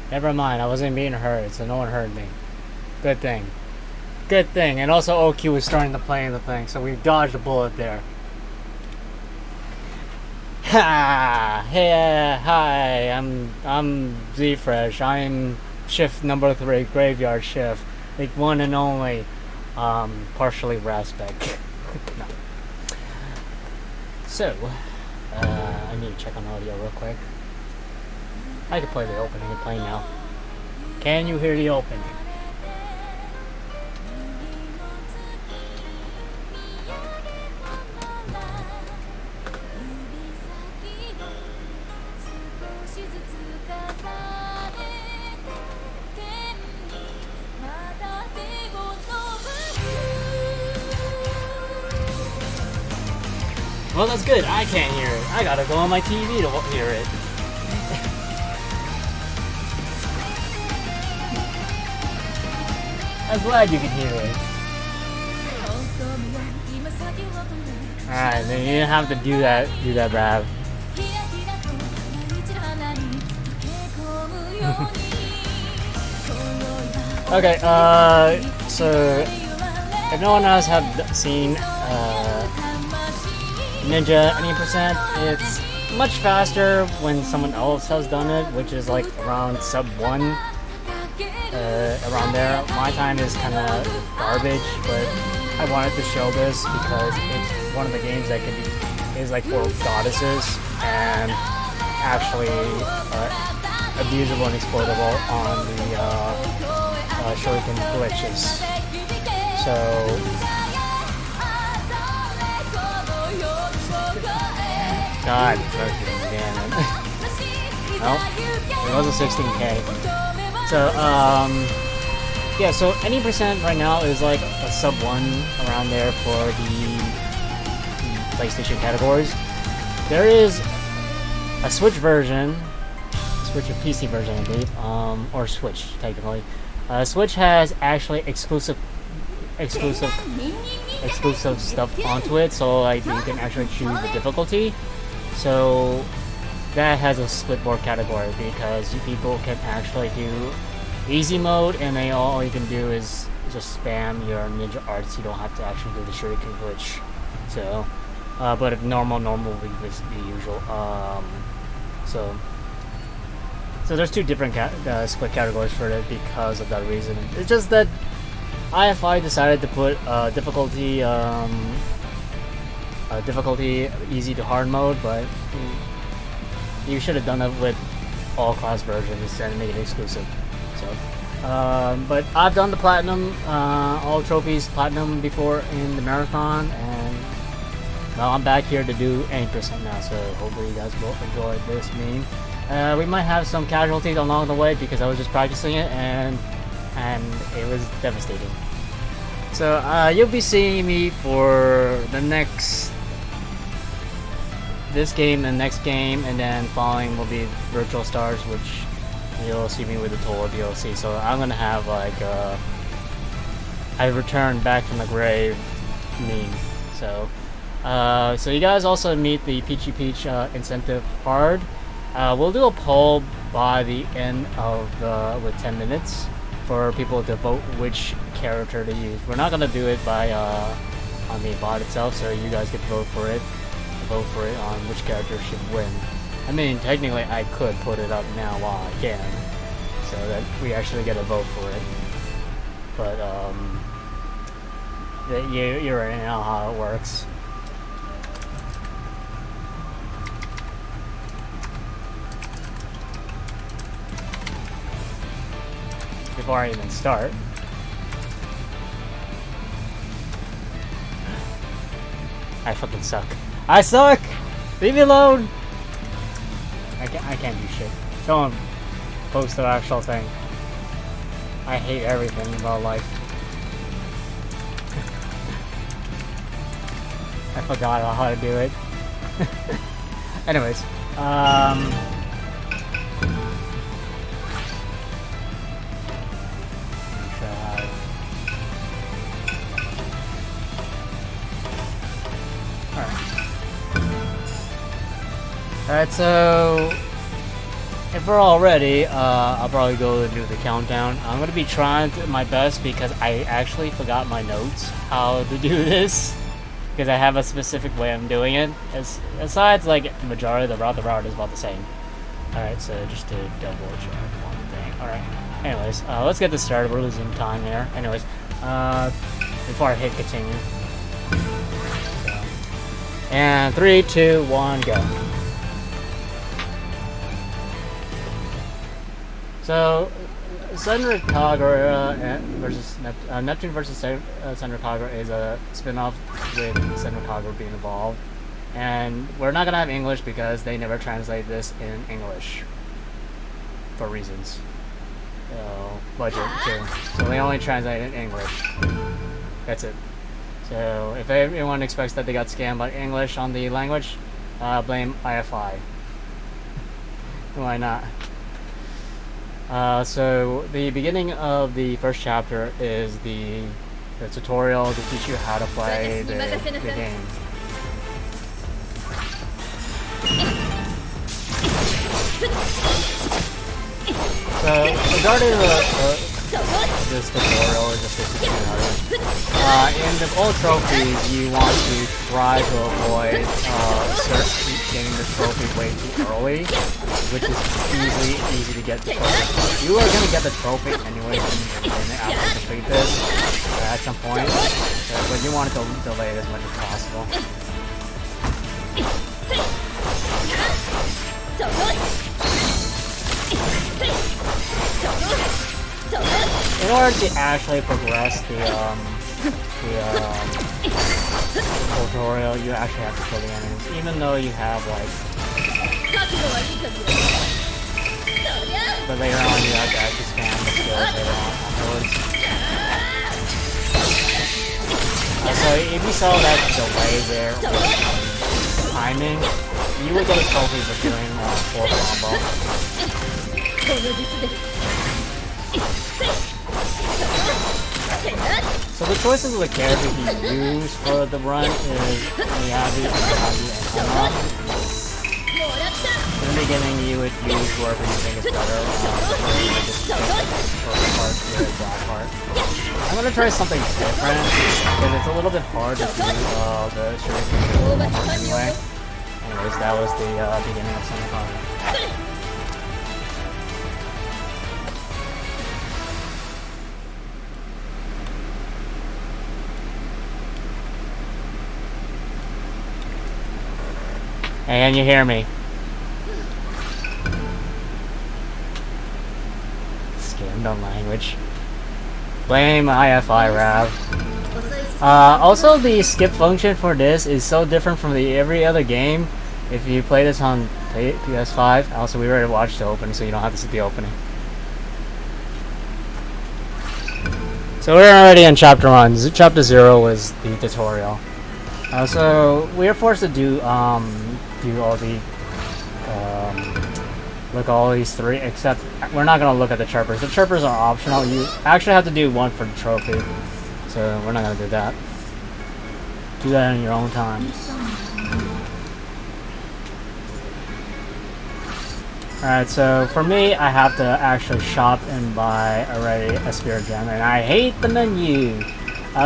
Never mind, I wasn't being hurt, so no one heard me. Good thing. Good thing. And also OQ was starting to play in the thing, so we dodged a bullet there. Ha! Hey, hi, I'm zfresh. I'm shift number 3, graveyard shift. The one and only, partially Raspek. No. So, I need to check on audio real quick. I can play the opening and play now. Can you hear the opening? Well, that's good. I can't hear it. I gotta go on my TV to hear it. I'm glad you can hear it. Alright, then you didn't have to do that, Rav. Okay, so if no one else have seen Ninja any percent, it's much faster when someone else has done it, which is like around sub 1, around there. My time is kind of garbage, but I wanted to show this because it's one of the games that is like for goddesses and actually abusable and exploitable on the shuriken glitches. So God damn it. Well, it was a 16K. So, yeah, so any percent right now is like a sub 1 around there for the PlayStation categories. There is a Switch version, Switch or PC version, I believe, or Switch, technically. Switch has actually exclusive stuff onto it, so like you can actually choose the difficulty. So that has a split board category because people can actually do easy mode, and then all you can do is just spam your ninja arts. You don't have to actually do the shuriken glitch. So, but if normal will be the usual. So there's two different split categories for it because of that reason. It's just that IFI decided to put difficulty easy to hard mode, but you should have done it with all class versions instead and make it exclusive. So, but I've done the platinum, all trophies platinum before in the marathon, and well, I'm back here to do 80% now. So hopefully you guys will enjoy this meme. We might have some casualties along the way because I was just practicing it and it was devastating. So you'll be seeing me for this game and next game, and then following will be Virtual Stars, which you'll see me with the total DLC. So I'm gonna have like I returned back from the grave meme. So so you guys also meet the Peachy Peach incentive card. We'll do a poll by the end of with 10 minutes for people to vote which character to use. We're not gonna do it by on the bot itself, so you guys get to vote for it on which character should win. I mean, technically I could put it up now while I can, so that we actually get a vote for it. But you already know how it works. Before I even start, I fucking suck. I suck! Leave me alone! I can't do shit. Don't post the actual thing. I hate everything about life. I forgot how to do it. Anyways, Alright, so if we're all ready, I'll probably go and do the countdown. I'm gonna be trying my best because I actually forgot my notes how to do this. Because I have a specific way I'm doing it. Besides, like, the majority of the route is about the same. Alright, so just to double check one thing. Alright. Anyways, let's get this started. We're losing time here. Anyways, before I hit continue. So, and 3, 2, 1, go. So, Senran Kagura versus Neptune versus Senran Kagura is a spin-off with Senran Kagura being involved. And we're not gonna have English because they never translate this in English. For reasons. So, budget too. So they only translate it in English. That's it. So if everyone expects that they got scammed by English on the language, blame IFI. Why not? So the beginning of the first chapter is the tutorial to teach you how to play the game. So regarding this tutorial, or just this in the old trophies, you want to try to avoid getting the trophy way too early, which is easy to get the trophy. You are gonna get the trophy anyway after you complete this at some point, but you want to delay it as much as possible. In order to actually progress the tutorial, you actually have to kill the enemies, even though you have like. But later on, you have to actually spam the skills later on afterwards. So if you saw that delay there with timing, you would get a trophy for doing 4 combo. So the choices of the characters you use for the run is Miyabi, and Hana. In the beginning, you would use whoever you think is better. Purple heart or black heart. I'm gonna try something different because it's a little bit hard to do the shuriken anyway. Anyways, that was the beginning of Senran. Hey, can you hear me? Scammed on language. Blame IFI Rav. Also, the skip function for this is so different from every other game. If you play this on PS5, also we already watched the opening, so you don't have to see the opening. So we're already in chapter 1. Chapter 0 was the tutorial. So we are forced to do all the look at all these 3, except we're not gonna look at the chirpers. The chirpers are optional. You actually have to do 1 for the trophy, so we're not gonna do that. Do that in your own time. Alright, so for me, I have to actually shop and buy already a spirit gem, and I hate the menu.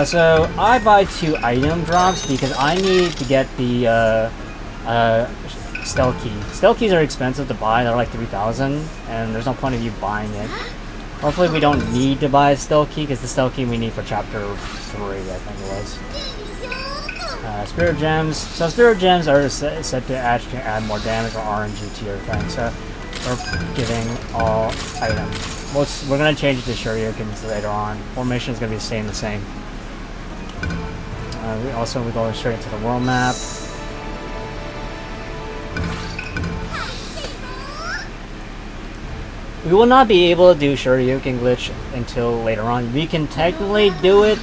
So I buy 2 item drops because I need to get the stealth key. Stealth keys are expensive to buy, they're like 3,000, and there's no point of you buying it. Hopefully we don't need to buy a stealth key, because the stealth key we need for chapter 3, I think it was. Spirit gems. So spirit gems are said to actually add more damage or RNG to your thing, so we're giving all items. We're going to change it to shurikens later on. Formation is going to be the same. We go straight into the world map. We will not be able to do Shuriken glitch until later on. We can technically do it.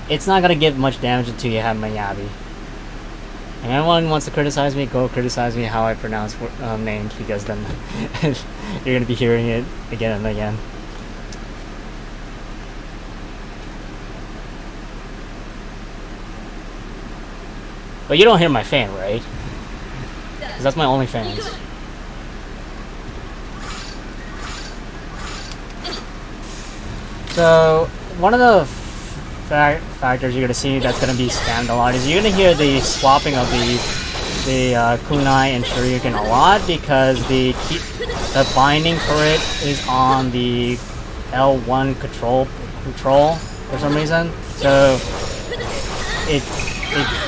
It's not going to give much damage until you have Miyabi. And anyone wants to criticize me, go criticize me how I pronounce names, because then you're going to be hearing it again and again. But you don't hear my fan, right? Because that's my only fans. So one of the factors you're gonna see that's gonna be spammed a lot is you're gonna hear the swapping of the kunai and shuriken a lot because the binding for it is on the L1 control for some reason. So it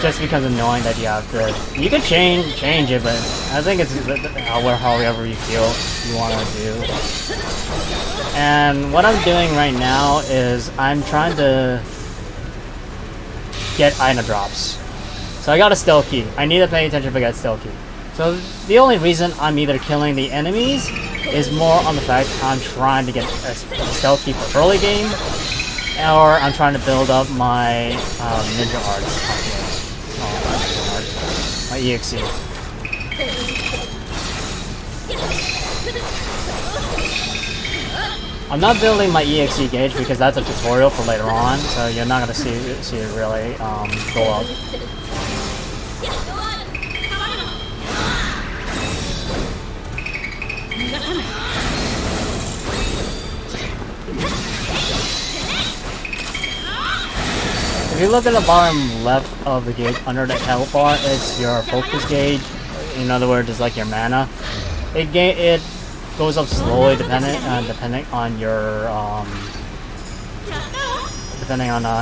just becomes annoying that you have to. You can change it, but I think it's however you feel you want to do. And what I'm doing right now is I'm trying to get item drops. So I got a stealth key. I need to pay attention if I get stealth key. So the only reason I'm either killing the enemies is more on the fact I'm trying to get a stealth key for early game, or I'm trying to build up my ninja arts. My EXE. I'm not building my EXE gauge because that's a tutorial for later on, so you're not gonna see it really go up. If you look at the bottom left of the gauge under the health bar, it's your focus gauge. In other words, it's like your mana. It goes up slowly depending on your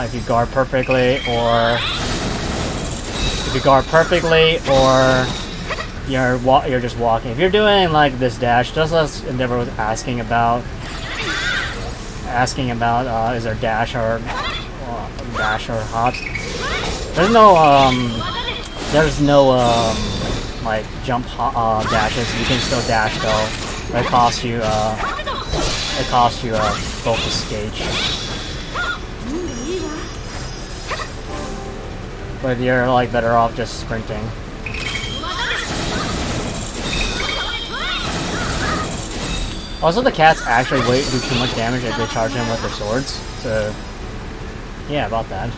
if you guard perfectly or you're just walking. If you're doing like this dash, just as Endeavor was asking about is there dash or hops? There's no like jump dashes. You can still dash though. It costs you a focus gauge. But you're like better off just sprinting. Also, the cats actually do too much damage if they charge them with their swords. So yeah, about that.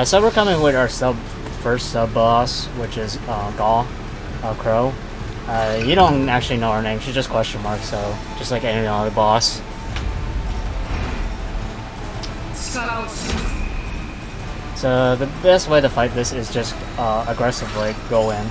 So we're coming with our first sub boss, which is Crow. You don't actually know her name; she's just question mark. So just like any other boss. So the best way to fight this is just aggressively go in.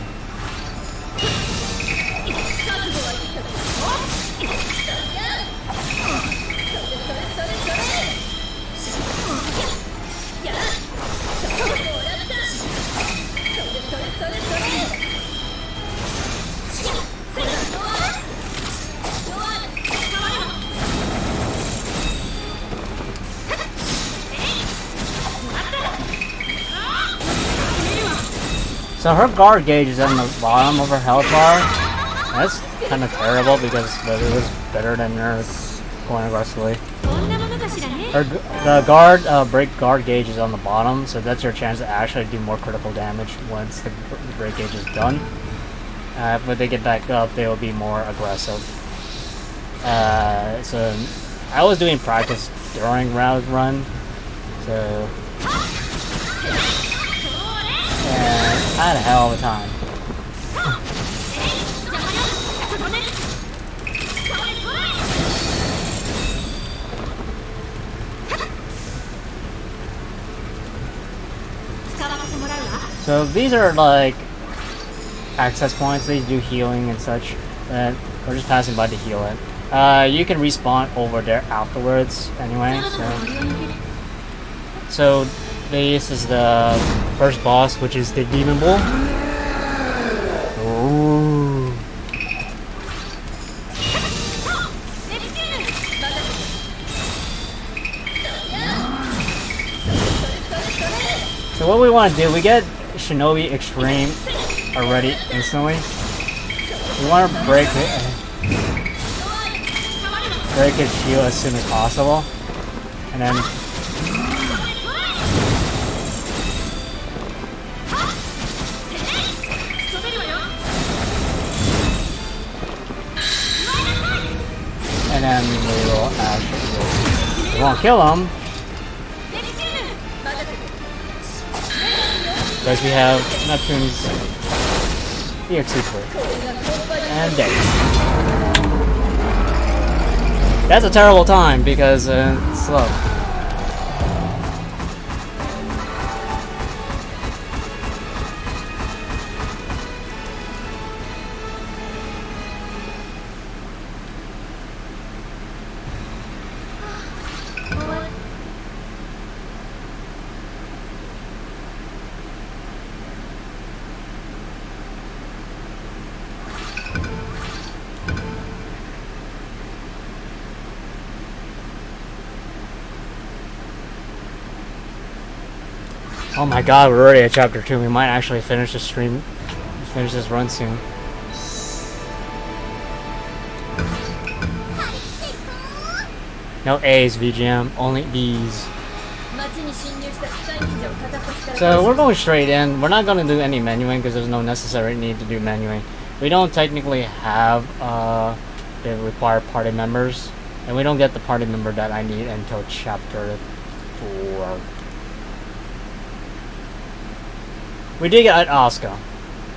So her guard gauge is on the bottom of her health bar. That's kind of terrible because it was better than her going aggressively. The break guard gauge is on the bottom, so that's your chance to actually do more critical damage once the break gauge is done. When they get back up, they will be more aggressive. So I was doing practice during round run, so. I had a hell of a time. So these are like access points. They do healing and such. And we're just passing by to heal it. You can respawn over there afterwards anyway. So this is the first boss, which is the Demon Bull. Ooh. So what we want to do, we get Shinobi Extreme already instantly. We want to break his shield as soon as possible, and then. And then we will actually, we won't kill him, because we have Neptune's EXE and Days. That's a terrible time because it's slow. Oh my god, we're already at chapter 2. We might actually finish this stream, finish this run soon. No A's, VGM, only B's. So we're going straight in. We're not going to do any menuing because there's no necessary need to do menuing. We don't technically have the required party members, and we don't get the party member that I need until chapter 4. We did get Asuka,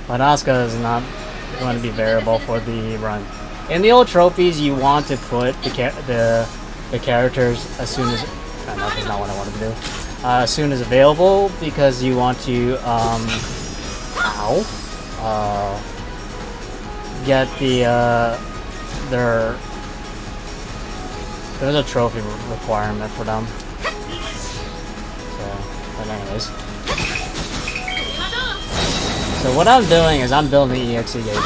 but Asuka is not going to be variable for the run. In the old trophies, you want to put the characters as soon as that's not what I wanted to do. As soon as available, because you want to get there's a trophy requirement for them. So, but anyways. So what I'm doing is I'm building the EXE gauge.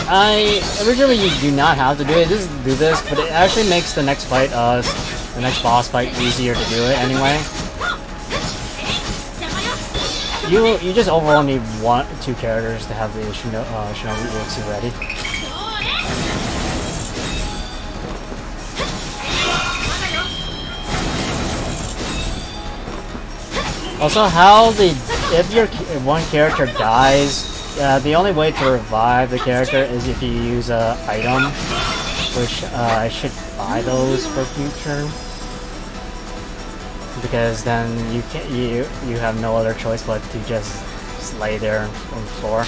Originally you do not have to do it, just do this, but it actually makes the next fight, the next boss fight easier to do it anyway. You just overall need 2 characters to have the Shinobi EXE ready. Also, if one character dies, the only way to revive the character is if you use a item, which I should buy those for future, because then you have no other choice but to just lay there on the floor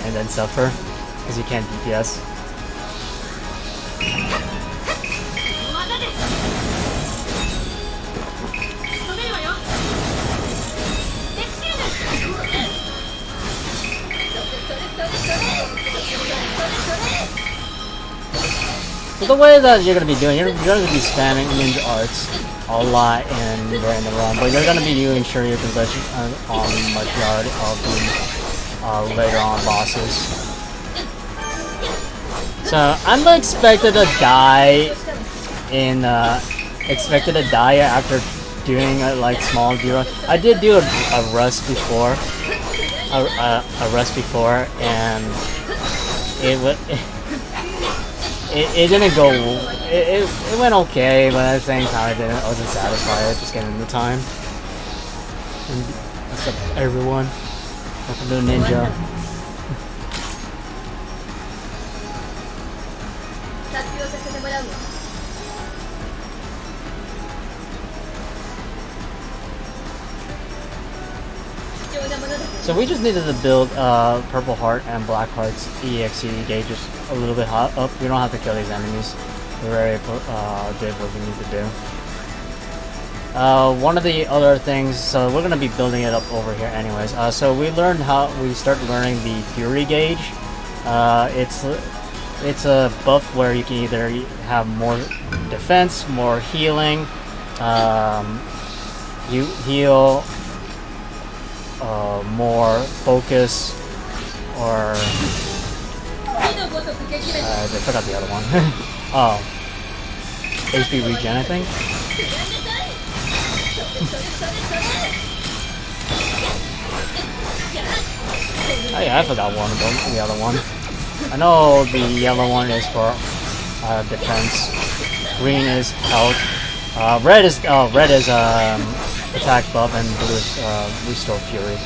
and then suffer because you can't DPS. So the way that you're going to be doing, you're going to be spamming ninja arts a lot in the run, but you're going to be doing sure you can touch on majority of the later on bosses. So I'm expected to die after doing like small zero. I did do a rest before, and it didn't go. It went okay, but at the same time, I wasn't satisfied. Just getting the time. And what's up, everyone? Welcome to the ninja. So we just needed to build Purple Heart and Black Heart's EXE gauges a little bit up. We don't have to kill these enemies. We already did what we need to do. One of the other things, so we're going to be building it up over here anyways. So we start learning the Fury gauge. It's a buff where you can either have more defense, more healing, you heal, more focus, or I forgot the other one. Oh, HP regen, I think. Oh yeah, I forgot one of them. The other one. I know the yellow one is for defense. Green is health. Red is attack buff, and blue is restore fury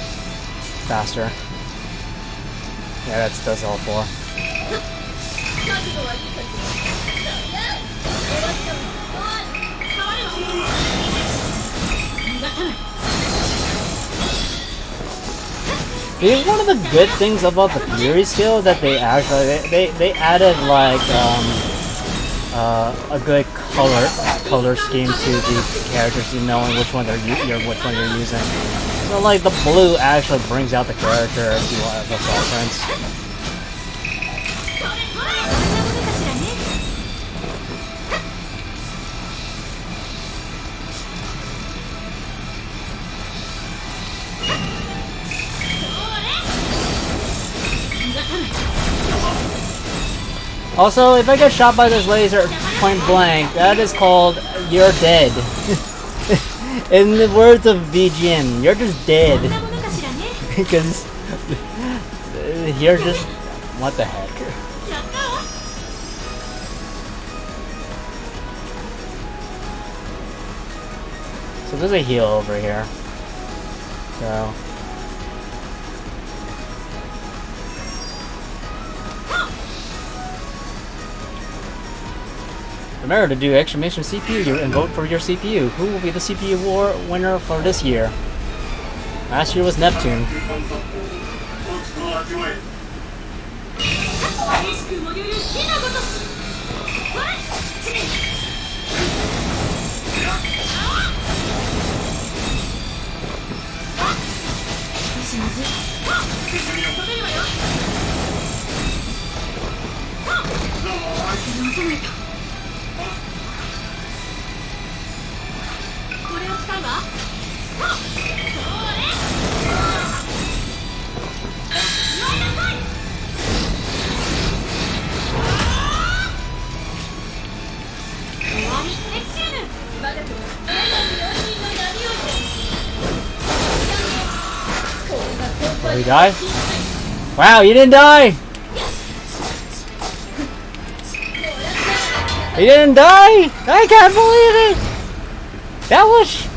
faster. Yeah, that's all four. One of the good things about the Fury skill that they actually they added like a good color scheme to the characters, you knowing which one which one you're using. So like the blue actually brings out the character if you want the preference. Also, if I get shot by this laser point blank, that is called you're dead. In the words of VGM, you're just dead. Because you're just... what the heck? So there's a heal over here. So... remember to do exclamation CPU and vote for your CPU. Who will be the CPU war winner for this year? Last year was Neptune. Oh, he died? Wow, you didn't die! He didn't die! I can't believe it! That was...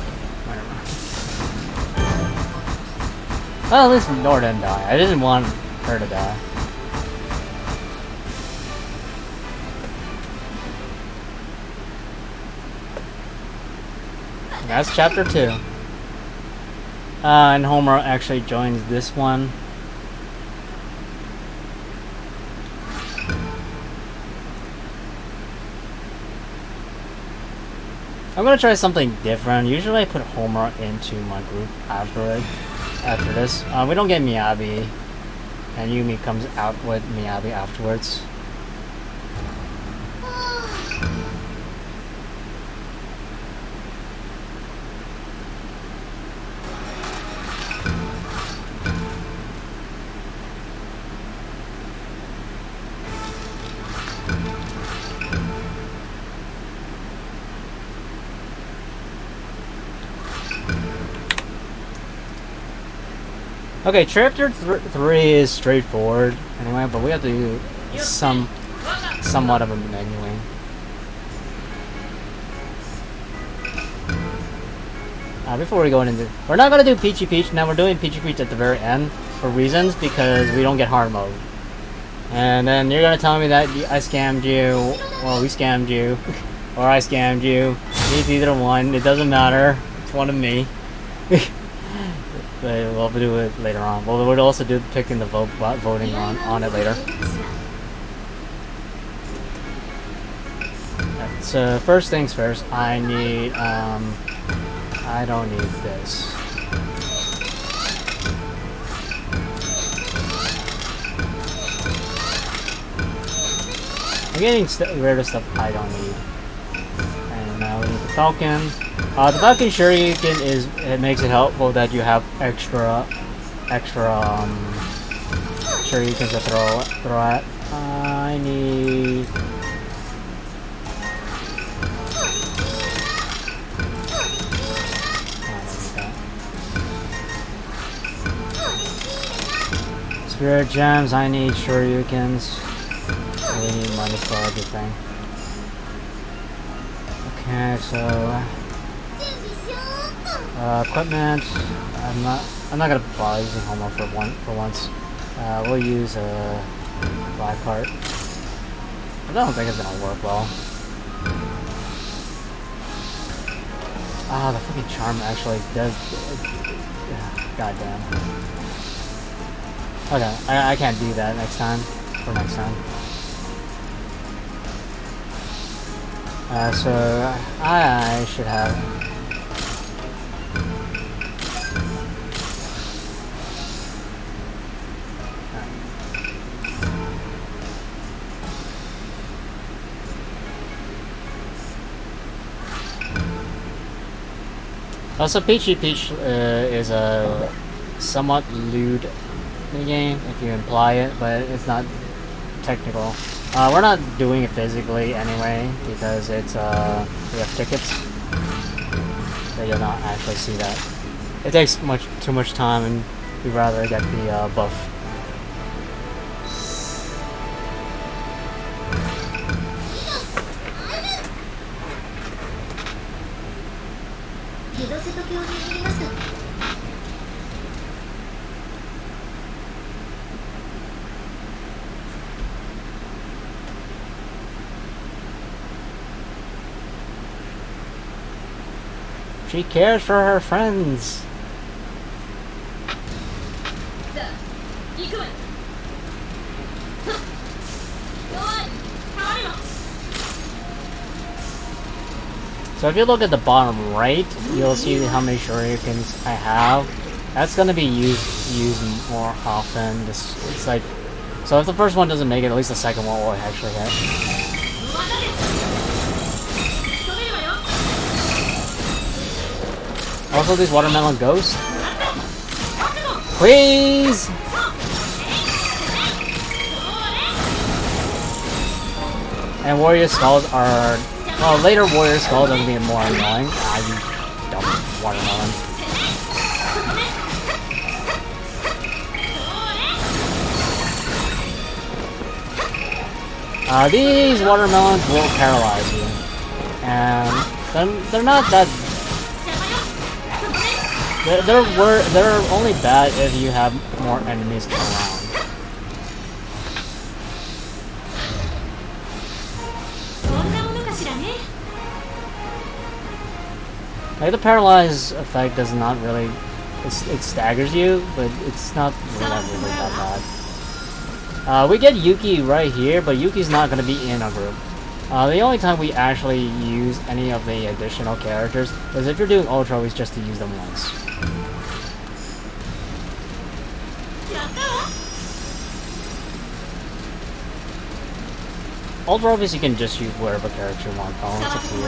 well, at least Nora didn't die. I didn't want her to die. That's chapter 2. And Homer actually joins this one. I'm gonna try something different. Usually I put Homer into my group after this. We don't get Miyabi, and Yumi comes out with Miyabi afterwards. Okay, chapter 3 is straightforward anyway, but we have to do somewhat of a menuing. Before we go into, we're not gonna do Peachy Peach now. We're doing Peachy Peach at the very end for reasons because we don't get hard mode. And then you're gonna tell me that I scammed you, or we scammed you, or I scammed you. It's either one. It doesn't matter. It's one of me. But we'll do it later on. Well, we'll also do picking the voting on it later. Right, so first things first, I need I don't need this. I'm getting rid of stuff I don't need. And now we need the Falcon. The Falcon Shuriken it makes it helpful that you have extra Shurikens to throw at. I need. Spirit Gems, I need Shurikens. We need money for everything. Okay, so equipment. I'm not gonna bother using Homo for once. We'll use a black heart. I don't think it's gonna work well. Ah, the fucking charm actually does. God damn. Okay, I can't do that next time. For next time. So I should have. Also, Peachy Peach is a somewhat lewd game if you imply it, but it's not technical. We're not doing it physically anyway because it's we have tickets, so you'll not actually see that. It takes too much time, and we'd rather get the buff. She cares for her friends. So if you look at the bottom right, you'll see how many shurikens I have. That's gonna be used more often. It's like, so if the first one doesn't make it, at least the second one will actually hit. Also, these watermelon ghosts. Please! And warrior skulls are... Well, later warrior skulls are going to be more annoying. Ah, you dumb watermelon. These watermelons will paralyze you. And they're not that... They're only bad if you have more enemies around. Like, the paralyze effect does not really... It staggers you, but it's not really that bad. We get Yuki right here, but Yuki's not going to be in a group. The only time we actually use any of the additional characters is if you're doing Ultra, is just to use them once. Ultra Obvious, you can just use whatever character you want. Oh, it's up to you.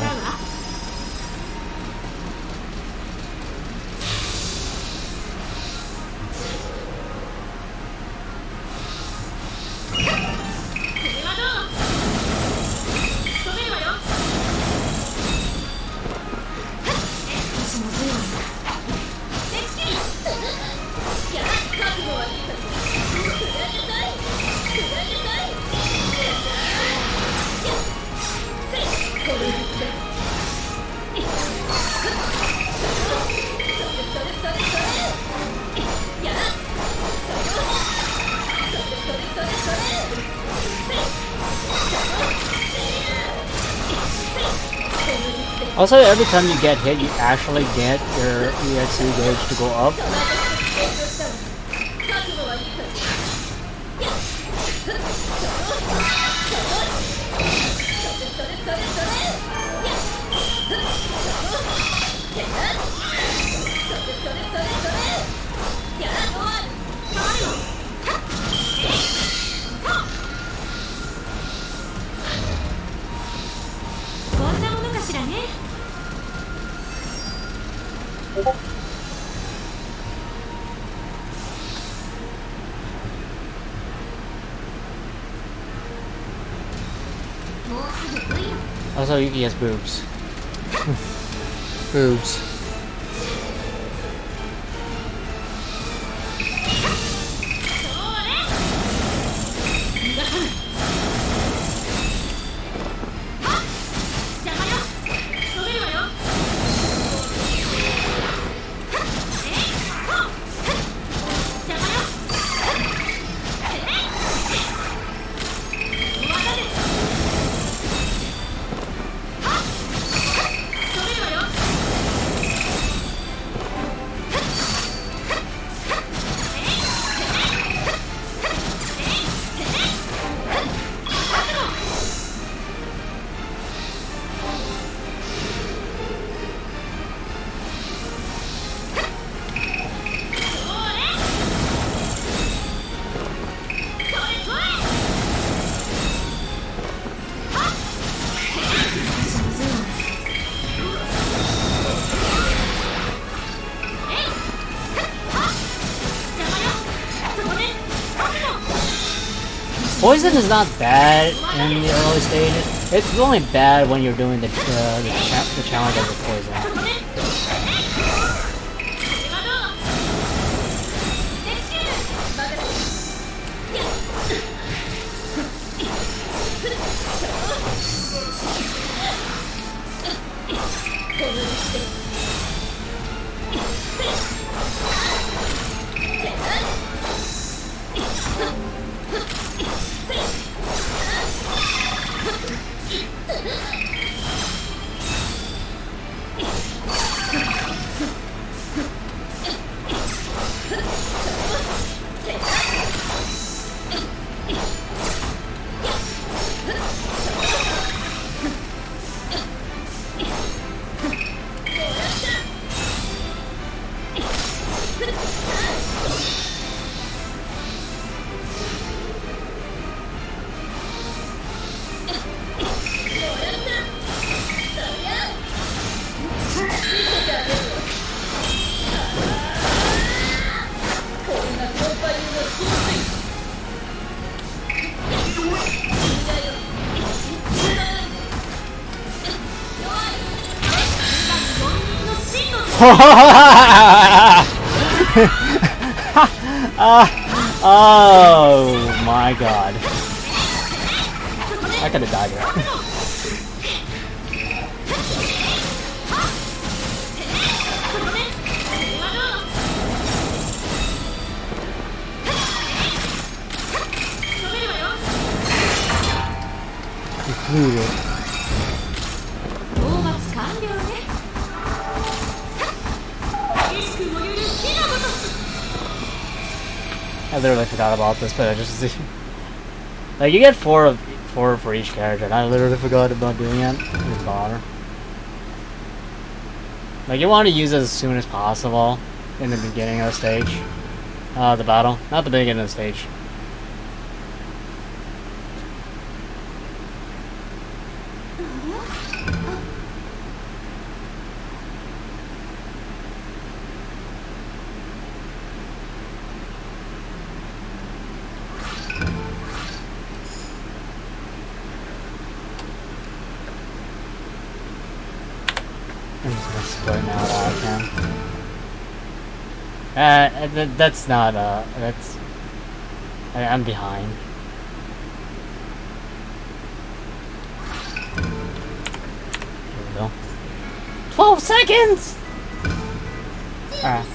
Also, every time you get hit, you actually get your EXE gauge to go up. Also, Yuki has boobs. Boobs. Poison is not bad in the early stages. It's only bad when you're doing the challenge of the poison. Oh my god. I could have died here. Included. I literally forgot about this, but I just like you get four for each character, and I literally forgot about doing it. Just bother. Like you want to use it as soon as possible in the beginning of the stage, the battle, not the beginning of the stage. I'm just gonna split now that I can. That's not, that's... I'm behind. Here we go. 12 seconds! Alright.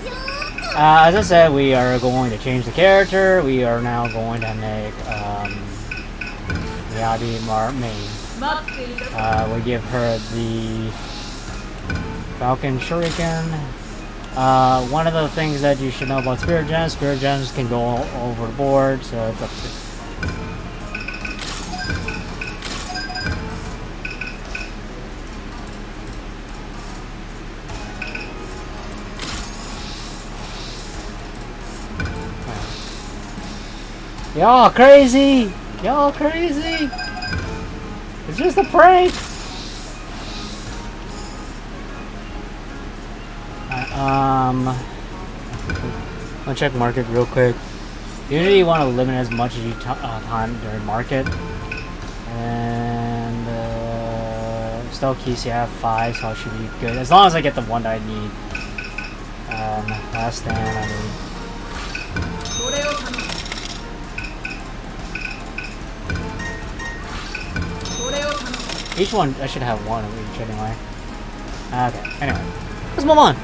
As I said, we are going to change the character. We are now going to make, HDNMarathon main. We give her the Falcon Shuriken. One of the things that you should know about Spirit Gems can go overboard, so it's up to... Y'all crazy! Y'all crazy! It's just a prank! I'm gonna check market real quick. Usually you want to limit as much as you time during market. And still keys, you have 5, so I should be good. As long as I get the one that I need. Last stand I need. Each one, I should have one of each anyway. Okay, anyway. Let's move on.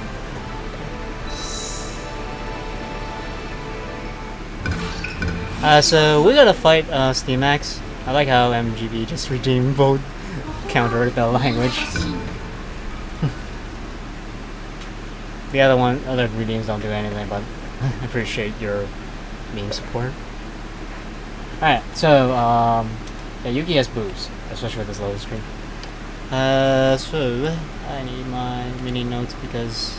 So we gotta fight Steamax. I like how MGB just redeemed both counter the language. The other redeems don't do anything, but I appreciate your meme support. Alright, so yeah, Yuki has boobs, especially with this loading screen. So I need my mini notes because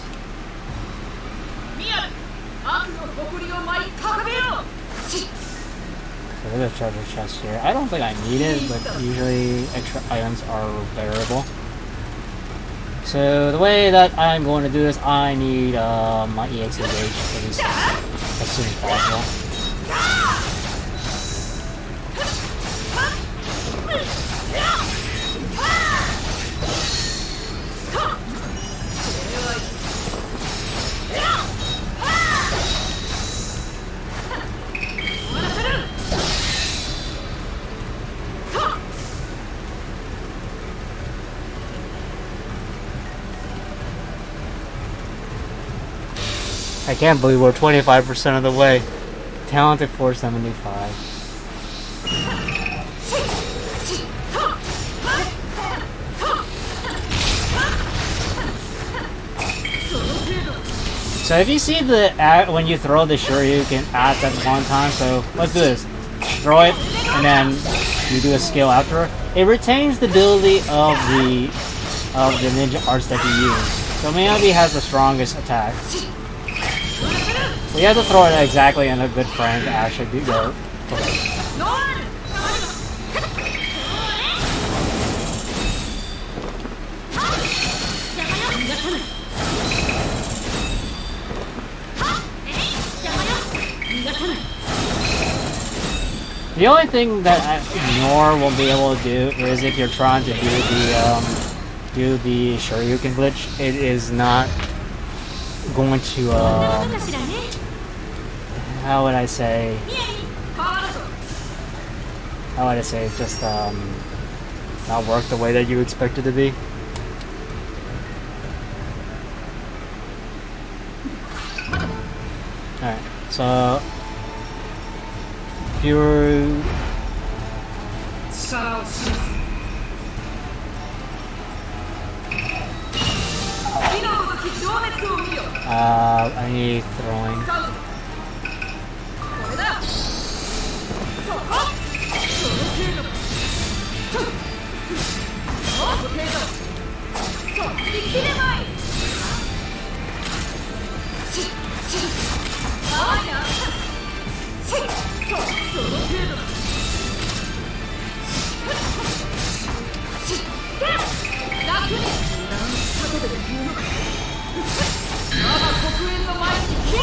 so there's a treasure chest here. I don't think I need it, but usually extra items are variable. So the way that I'm going to do this, I need my EX gauge at least as soon as possible. I can't believe we're 25% of the way. Talented 475. So if you see the when you throw the Shoryuken at that one time, so let's do this. Throw it and then you do a skill after. It retains the ability of the ninja arts that you use. So Miyabi has the strongest attack. So you have to throw it exactly in a good frame to actually do go. The only thing that Nor will be able to do is if you're trying to do the Shoryuken glitch, it is not going to how would I say just not work the way that you expect it to be. Alright, so if you're I need throwing.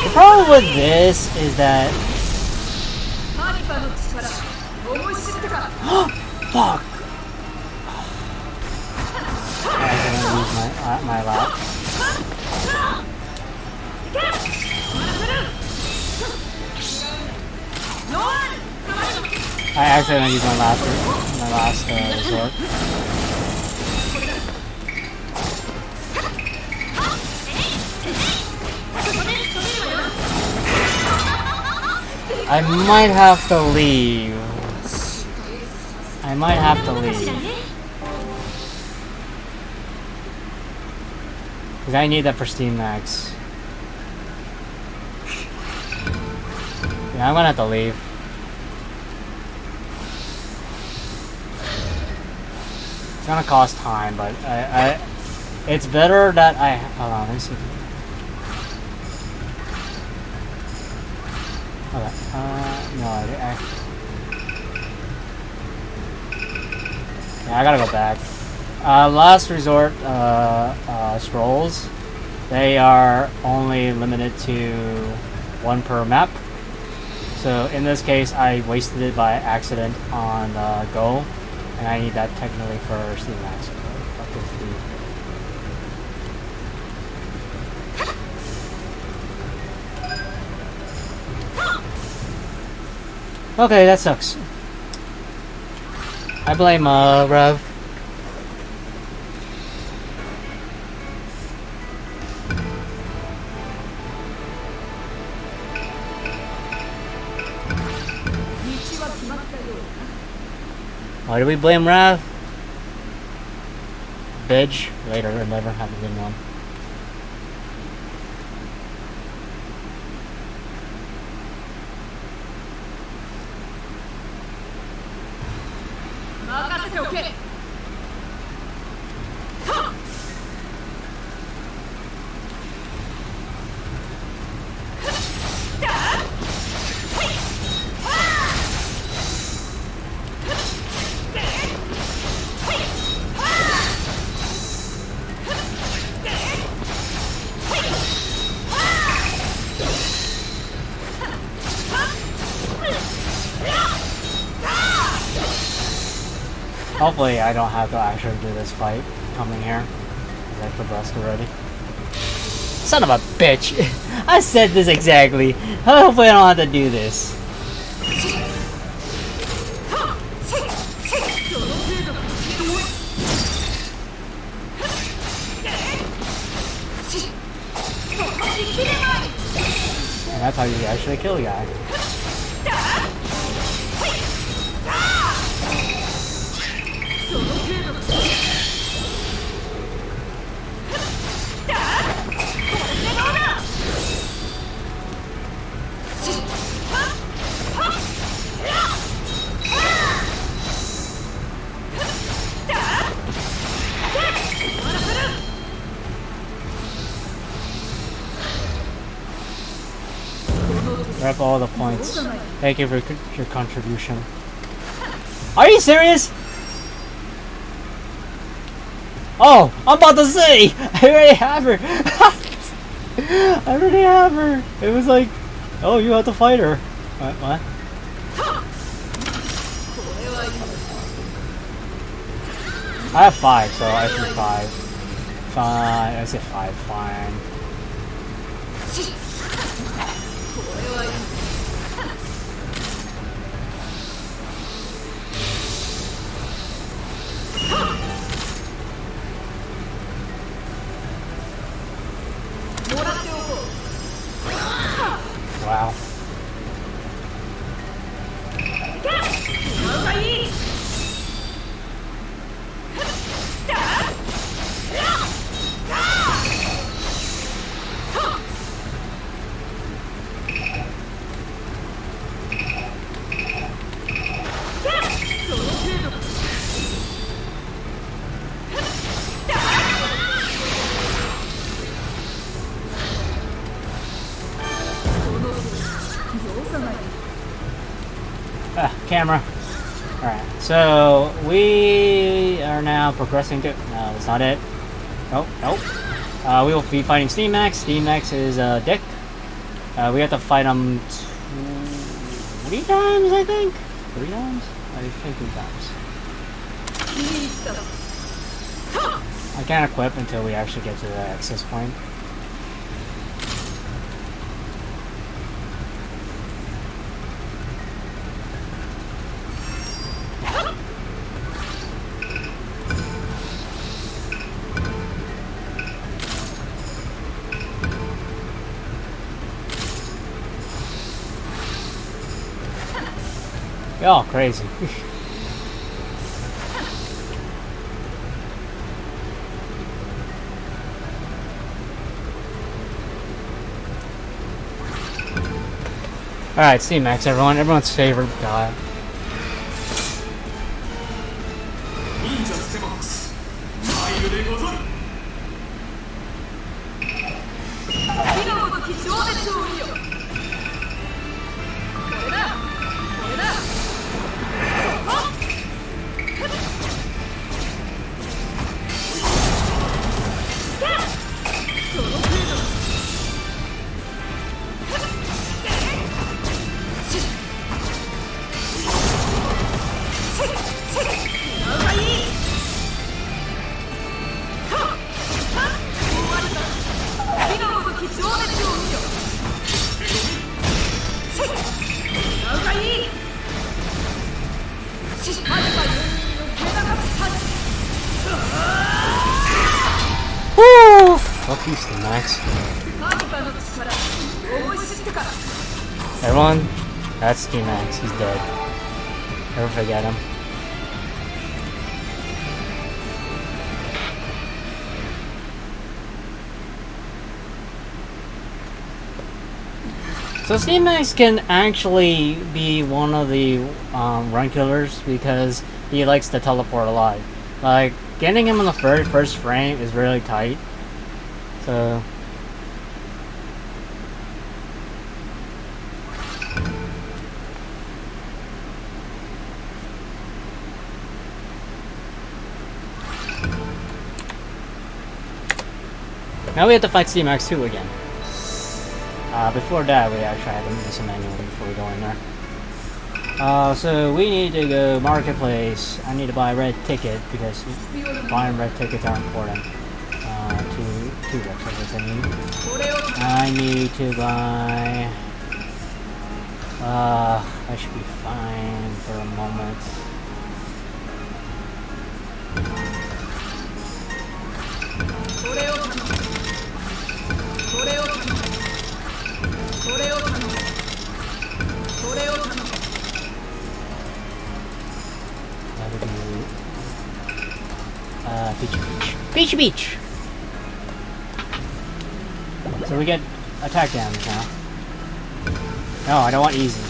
The problem with this is that fuck. I'm gonna use my lap. I accidentally used my last resort. I might have to leave. Because I need that for Steam Max. Yeah, I'm gonna have to leave. It's gonna cost time, but it's better that I hold on, let me see. Okay, no, yeah, I gotta go back. Last resort scrolls, they are only limited to 1 per map. So in this case, I wasted it by accident on Go, and I need that technically for Steam Max. Okay, that sucks. I blame Rev. Why do we blame Rav? Bitch. Later, I never have a good one. Hopefully I don't have to actually do this fight coming here. I progressed already. Son of a bitch! I said this exactly. Hopefully I don't have to do this. how you actually kill a guy. Rep all the points. Thank you for your contribution. Are you serious? Oh, I'm about to say! I already have her! I already have her! It was like, oh, you have to fight her. What? I have 5, so I should 5. Fine, I say 5, fine. Wow. Camera. Alright, so we are now progressing to... No, that's not it. Nope, nope. We will be fighting Steam Max. Steam Max is Dick. We have to fight him 3 times, I think? 3 times? I think 3 times. I can't equip until we actually get to the access point. Oh, crazy. Alright, Steam Max, everyone. Everyone's favorite guy. Woo! Fuck you, Steam Max. Everyone, that's Steam Max. He's dead. Never forget him. So Steam Max can actually be one of the run killers because he likes to teleport a lot. Like, getting him on the very first frame is really tight. So... now we have to fight Steam Max 2 again. Before that, we actually had to miss a manual before we go in there. So we need to go marketplace. I need to buy a red ticket because buying red tickets are important. Two red tickets I need to buy. I should be fine for a moment. Beach. Beach. So we get attack damage now. No, I don't want easy.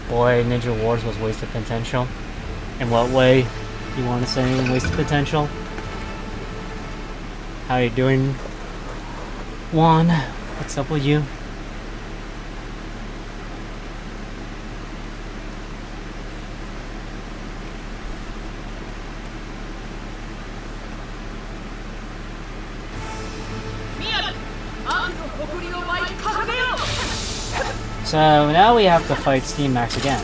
Boy, Ninja Wars was wasted potential. In what way you want to say wasted potential? How you doing, Juan? What's up with you? So now we have to fight Steam Max again.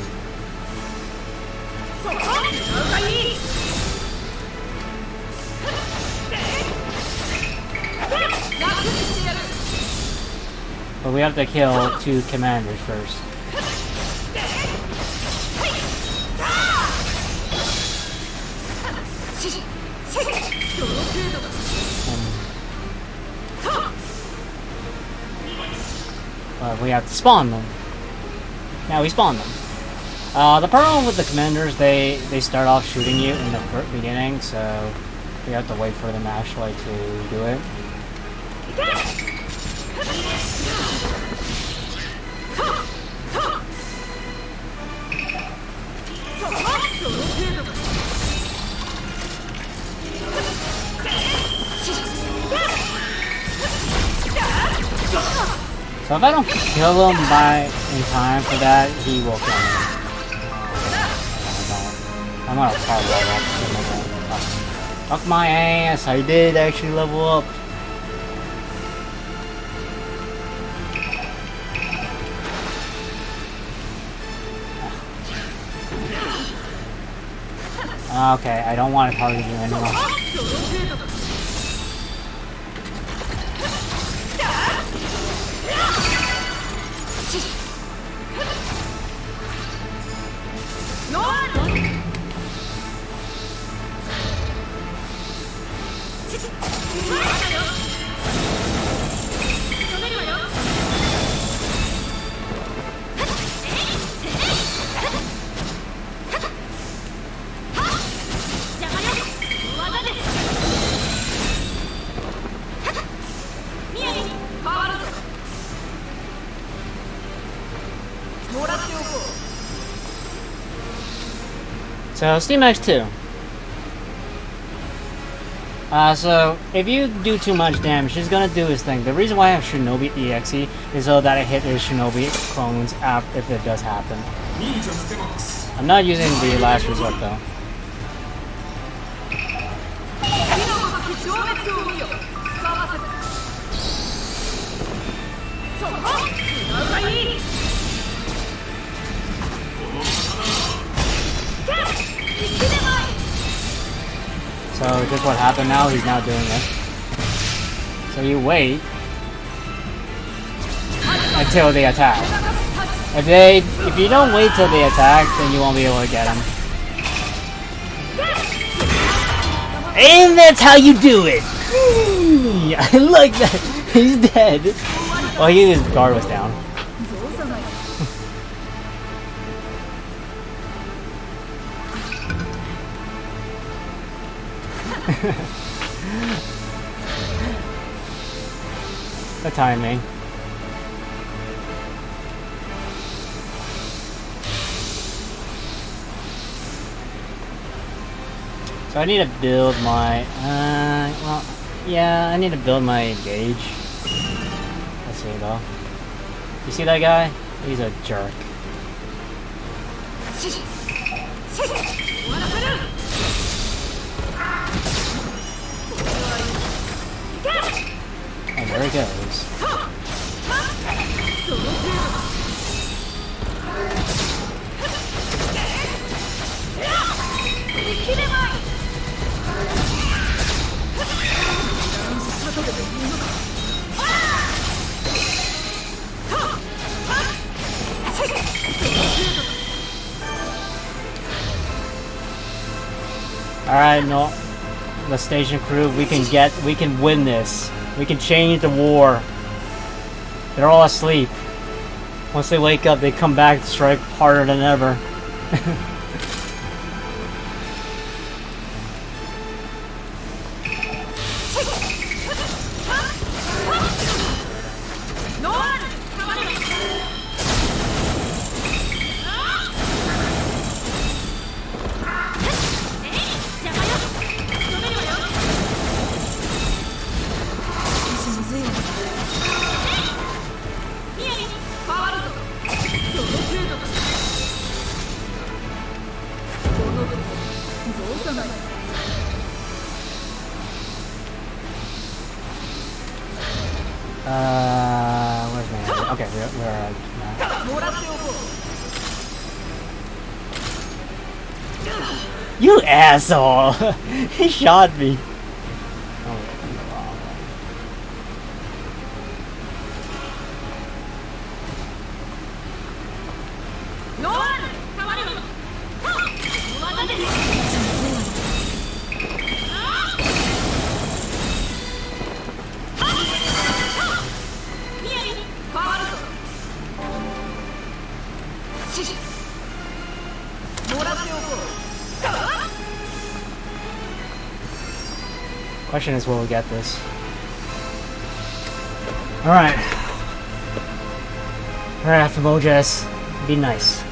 But we have to kill 2 commanders first. We have to spawn them. Now we spawn them. The problem with the commanders, they start off shooting you in the beginning, so we have to wait for them actually to do it. So if I don't kill him in time for that, he will kill me. I'm gonna probably level up. Fuck my ass, I did actually level up. Okay, I don't want to target you anymore. So, Steam X2. So, if you do too much damage, he's gonna do his thing. The reason why I have Shinobi EXE is so that I hit his Shinobi clones if it does happen. I'm not using the last resort though. So just what happened now, he's now doing it. So you wait until they attack. If you don't wait till they attack, then you won't be able to get them. And that's how you do it! I like that! He's dead! Well, his guard was down. The timing. So I need to build my, well, yeah, I need to build my gauge. Let's see though. You see that guy? He's a jerk. And there he goes. Alright, no. The station crew, we can win this. We can change the war. They're all asleep. Once they wake up, they come back to strike harder than ever. Where's my... Okay, we're You asshole! He shot me. Question is, will we get this? Alright. Alright, after Mojas, be nice.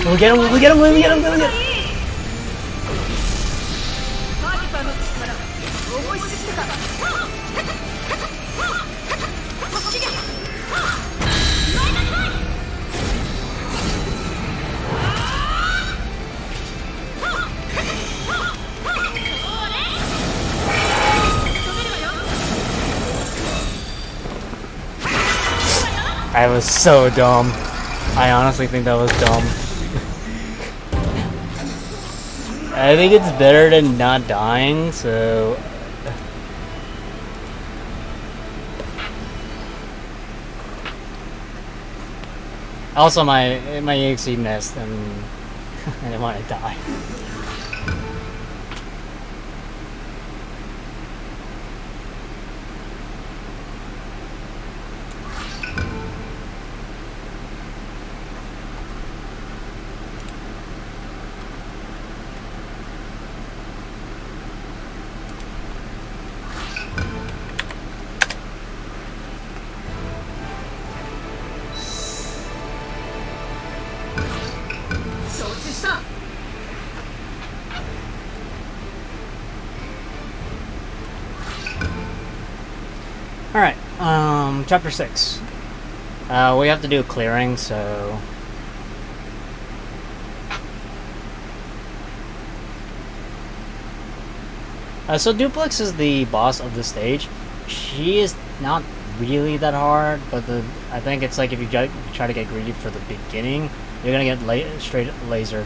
We get him, we get him, we get him, we get him. I was so dumb. I honestly think that was dumb. I think it's better than not dying, so... Also, my EXE missed, and I didn't want to die. Alright, chapter 6. We have to do a clearing, so... So Duplex is the boss of the stage. She is not really that hard, but I think it's like if you try to get greedy for the beginning, you're gonna get straight lasered.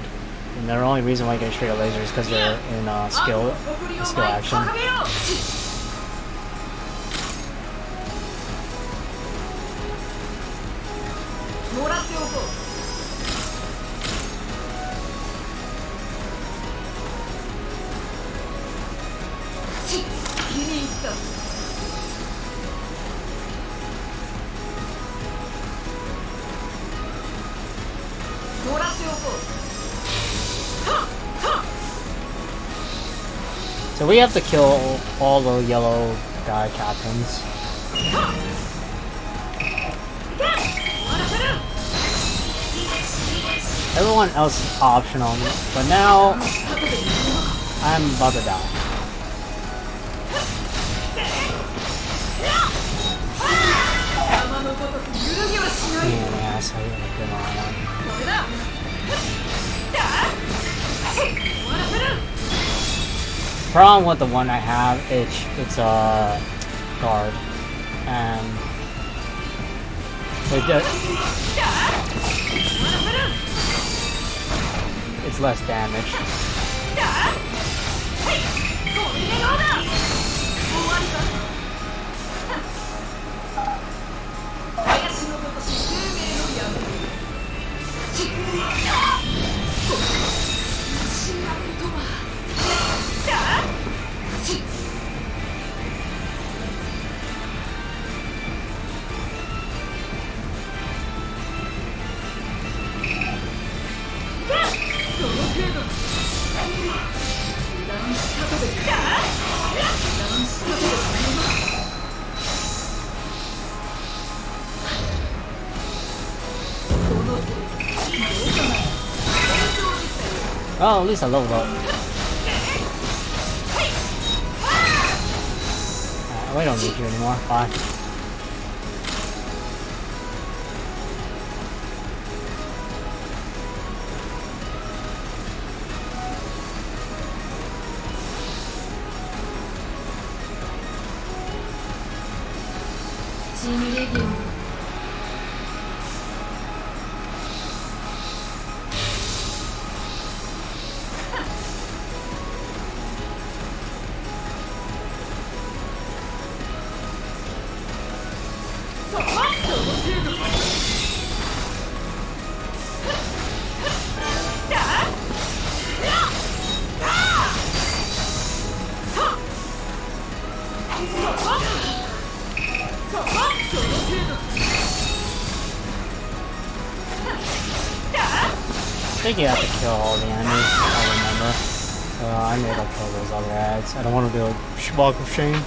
And the only reason why you get straight lasered is because you're in skill action. So we have to kill all the yellow guy captains. Everyone else is optional, but now I'm about to die. Yes, I really good on one. Problem with the one I have, it's a guard, and it does, it's less damage. Oh, at least I leveled up. We don't need you anymore. Bye. I think you have to kill all the enemies, I remember. So I need to kill those other ads. I don't want to do a walk of shame.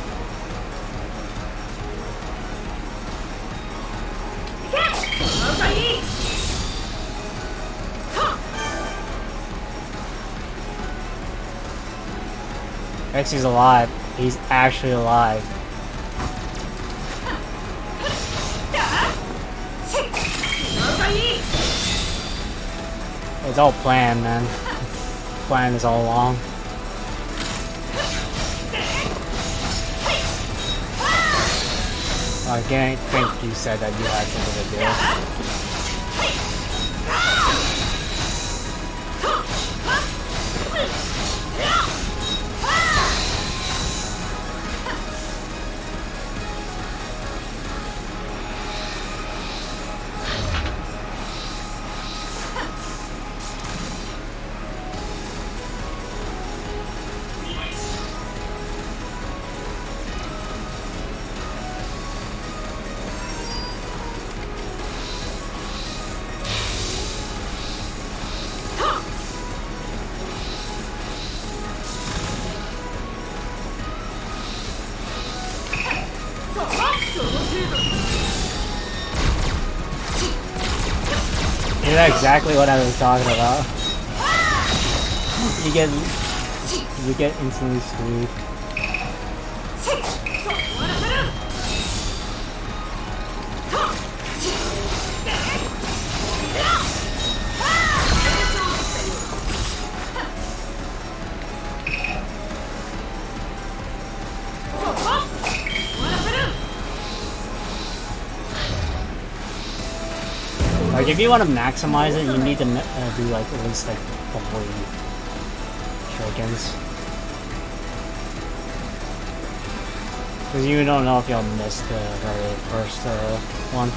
Xy's alive. He's actually alive. It's all planned, man. Plan is all along. I can't think you said that you had something to do. That's exactly what I was talking about. You get instantly screwed. Like, if you want to maximize it, you need to do like at least like 40 shurikens. Because you don't know if you'll miss the very first one.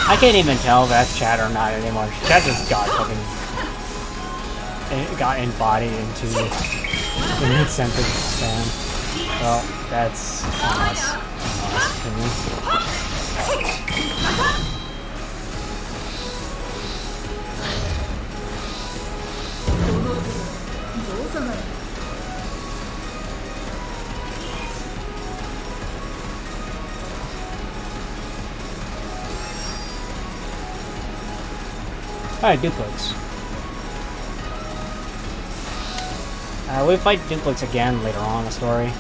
I can't even tell if that's chat or not anymore. Chat just got fucking... It got embodied into the mid-sentence span. Well, that's on us. Opinion. Alright, Duplex. We fight Duplex again later on in the story.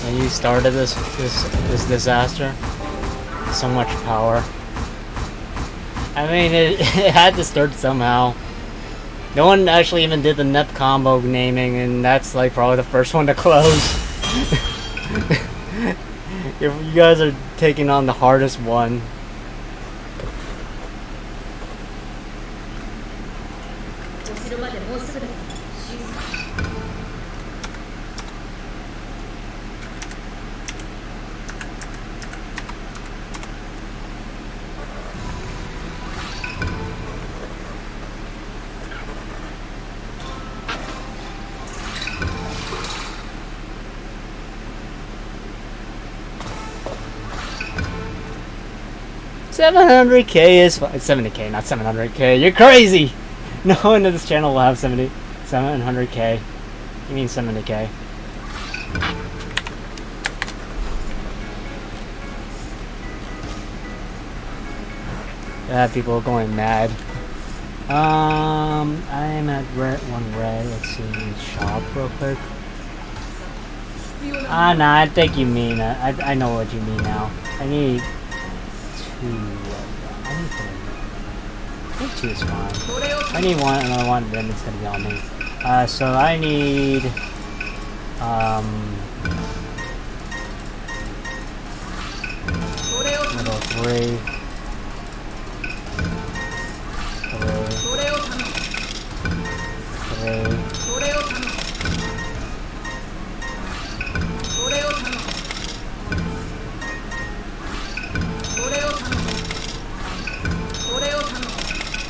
When you started this disaster, so much power. I mean, it had to start somehow. No one actually even did the Nep combo naming, and that's like probably the first one to close. If you guys are taking on the hardest one. $700K is fine. 70K, not 700K. You're crazy! No one in this channel will have 700K. You mean 70K. Yeah, people are going mad. I'm at red. Let's see, shop real quick. Nah, I think you mean, I know what you mean now. I need two. I think two is fine. I need another one, then it's gonna be on me. So I need, level 3.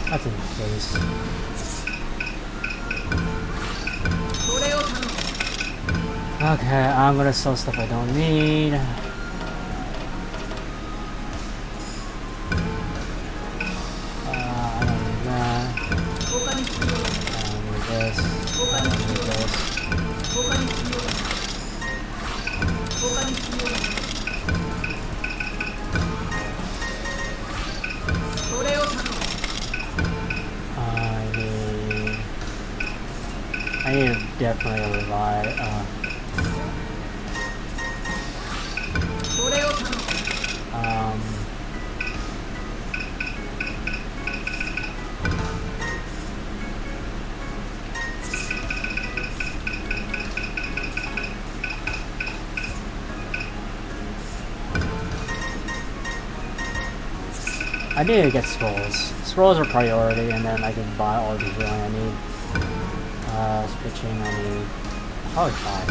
That's in case. Okay, I'm gonna sell stuff I don't need. I don't need that. I don't need this. I don't need this. I need to definitely revive. I need to get scrolls. Scrolls are priority, and then I can buy all the healing I need. Switching, I need probably 5.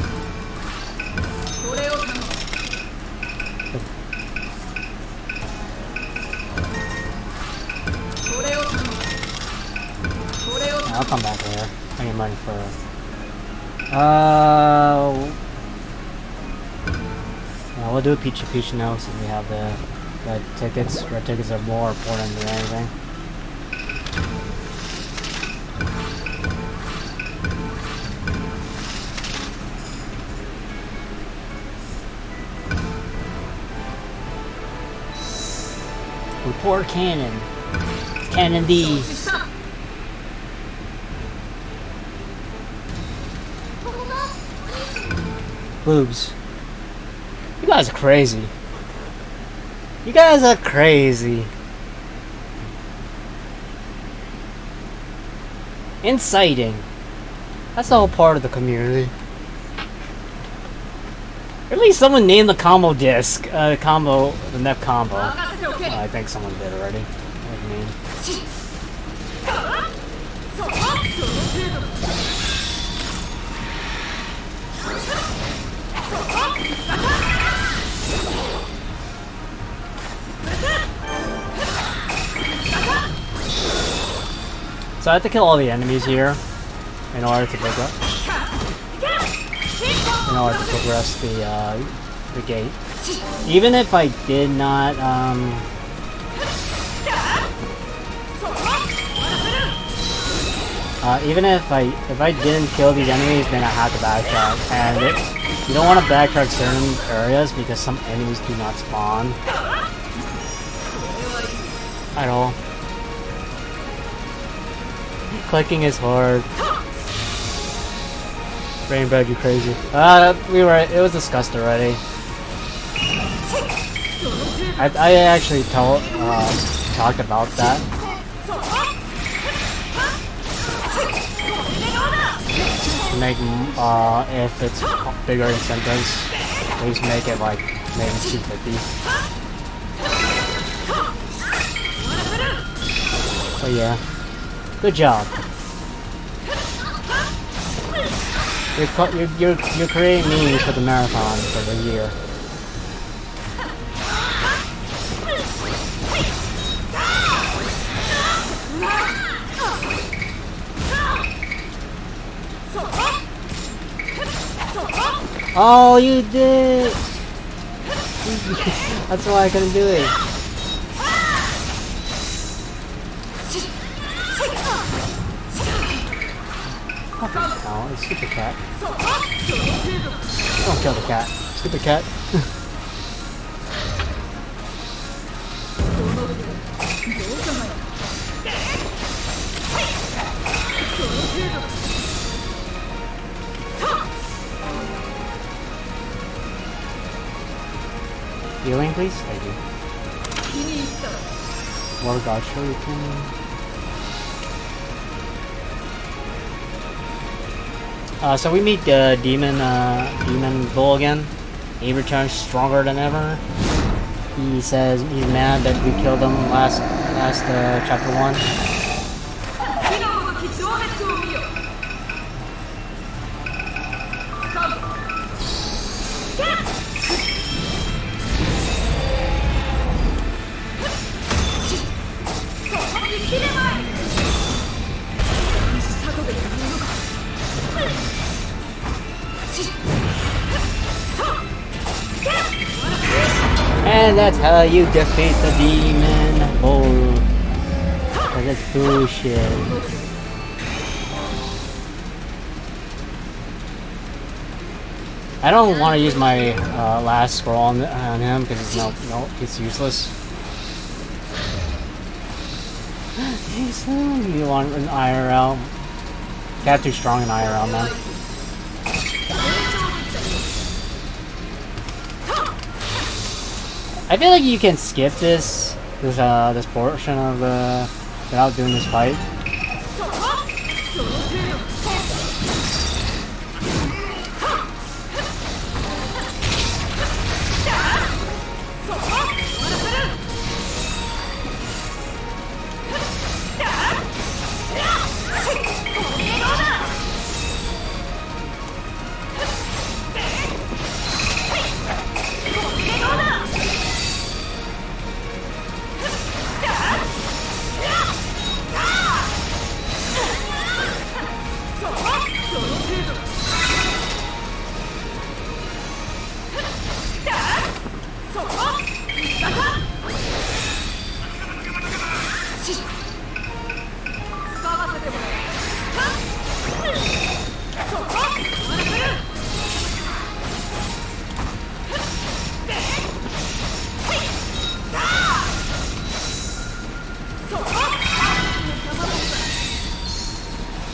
I'll come back later. I need money for. Yeah, we'll do a Peachy now since we have the red tickets. Red tickets are more important than anything. support cannon. Cannon D. Boobs. You guys are crazy. You guys are crazy. Inciting. That's all part of the community. At least someone named the combo disc. The Nep combo. I think someone did already. Like me. So I have to kill all the enemies here in order to progress. In order to progress the gate. Even if I did not even if I didn't kill these enemies, then I have to backtrack. And you don't want to backtrack certain areas because some enemies do not spawn at all. Clicking is hard. Brain bag, you crazy. It was discussed already. I actually talked about that. To make, if it's bigger in sentence, please make it like maybe 250. So yeah, good job. You're creating memes for the marathon for the year. Oh, you did! That's why I couldn't do it. Oh, it's stupid cat. Don't kill the cat. Stupid cat. Healing, please? Thank you. More God Shuriken. So we meet the demon bull again. He returns stronger than ever. He says he's mad that we killed him last chapter 1. And that's how you defeat the demon bull. That's bullshit. I don't want to use my last scroll on him because it's useless. You want an IRL? Cat too strong in IRL, man. I feel like you can skip this portion of the without doing this fight.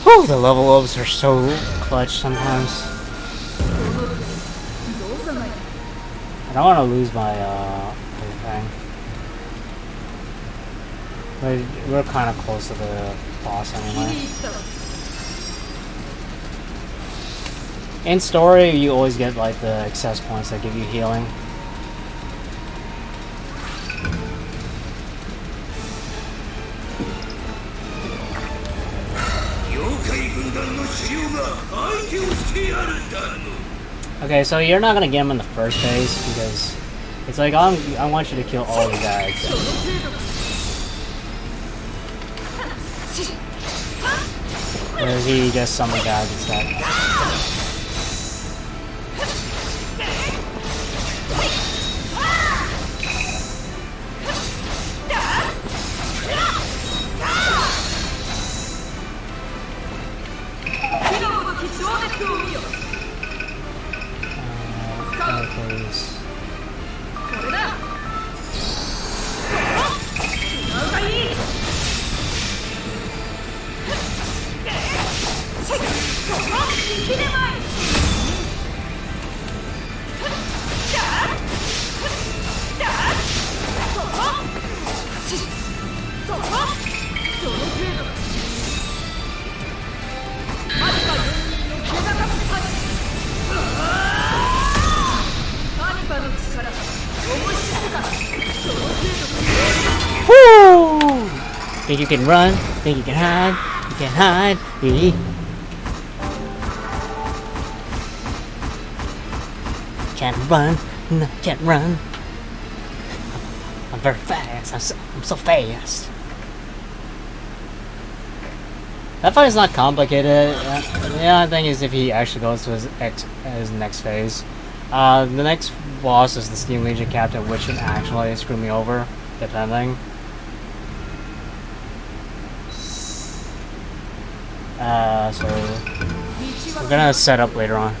Whew, the level ups are so clutch sometimes. I don't want to lose my thing. But we're kind of close to the boss anyway. In story, you always get like the access points that give you healing. Okay, so you're not gonna get him in the first phase because it's like I want you to kill all the guys. Whereas he just summoned guys instead. Woo! Think you can run? Think you can hide? You can't hide. Can't run. No, can't run. I'm very fast. I'm so fast. That fight is not complicated. The only thing is if he actually goes to his next phase. The next boss is the Steam Legion Captain, which can actually screw me over, depending. So we're gonna set up later on.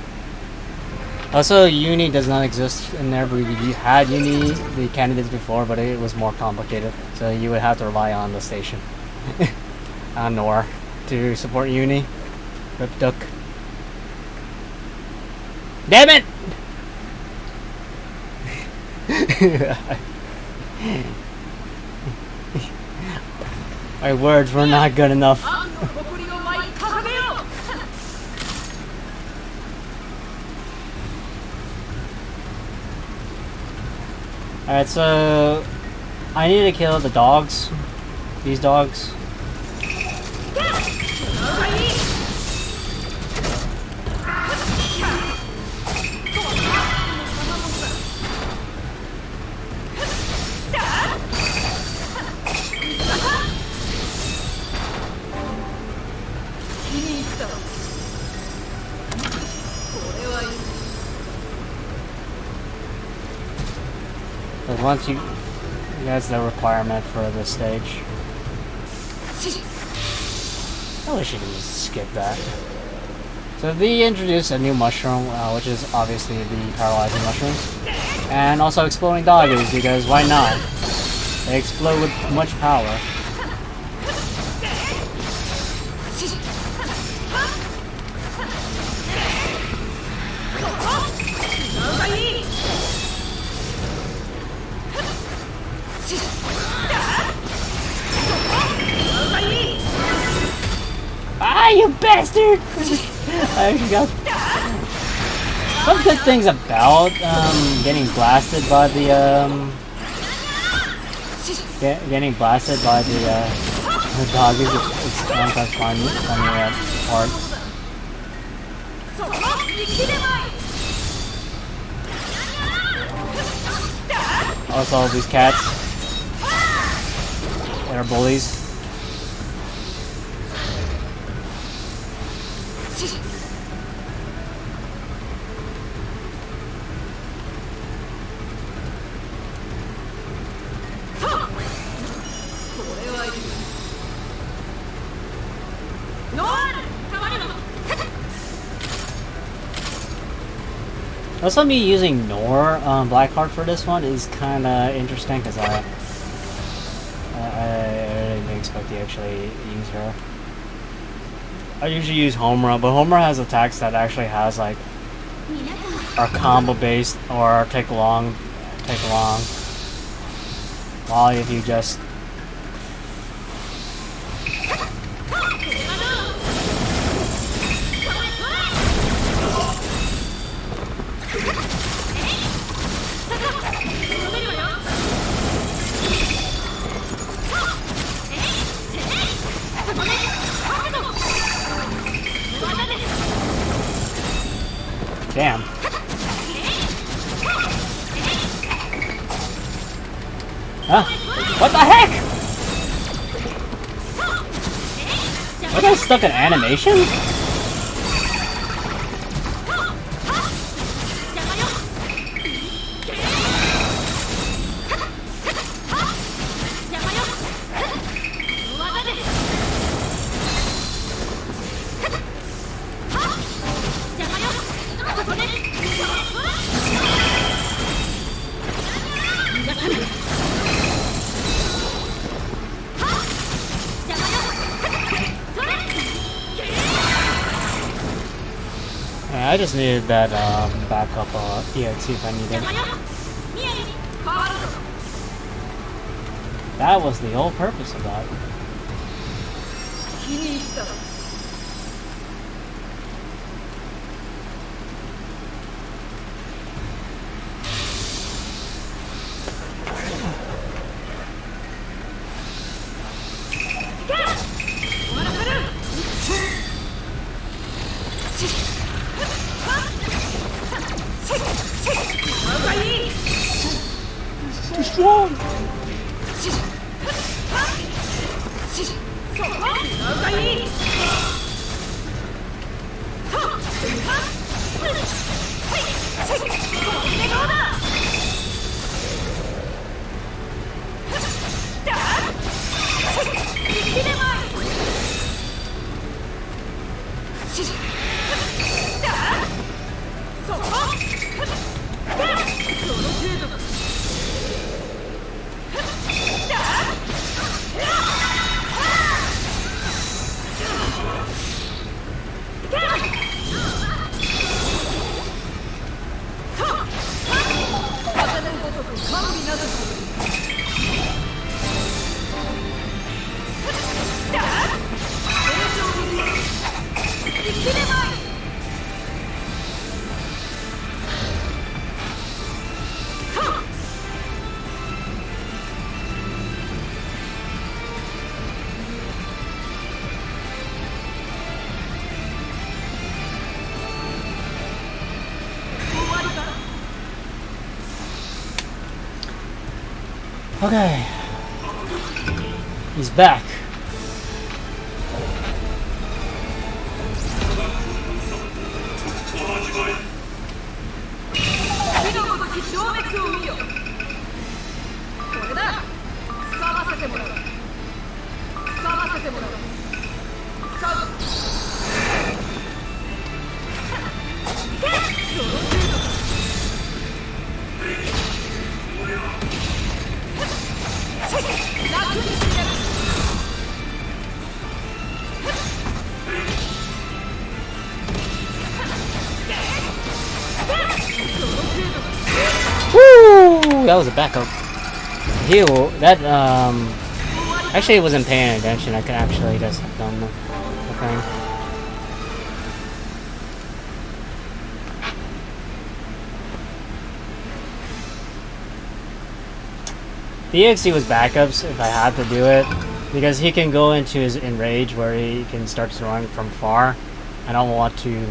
Also, Uni does not exist in there. We had Uni, the candidates before, but it was more complicated. So you would have to rely on the station, on Nor, to support Uni. Rip Duck. Damn it! My words were not good enough. Alright, so I need to kill the dogs. These dogs. But once that's the requirement for this stage. I wish you could just skip that. So they introduced a new mushroom, which is obviously the paralyzing mushrooms, and also exploding doggies, because why not? They explode with much power. Ah, you bastard! I actually got some good things about getting blasted by the getting blasted by the doggies. It's sometimes funny parts. Also, all these cats, they're bullies. Also, me using Nor Blackheart for this one is kind of interesting because I really didn't expect to actually use her. I usually use home run, but home run has attacks that actually has like are combo based or take long. While if you just damn. Huh? What the heck? Was I stuck in animation? I just needed that backup EXE if I needed. That was the whole purpose of that. Too strong! Okay. He's back. Woo! That was a backup. Heal. That actually I wasn't paying attention. I could actually just have done the thing. The EXE was backups if I had to do it, because he can go into his enrage where he can start throwing from far. I don't want to,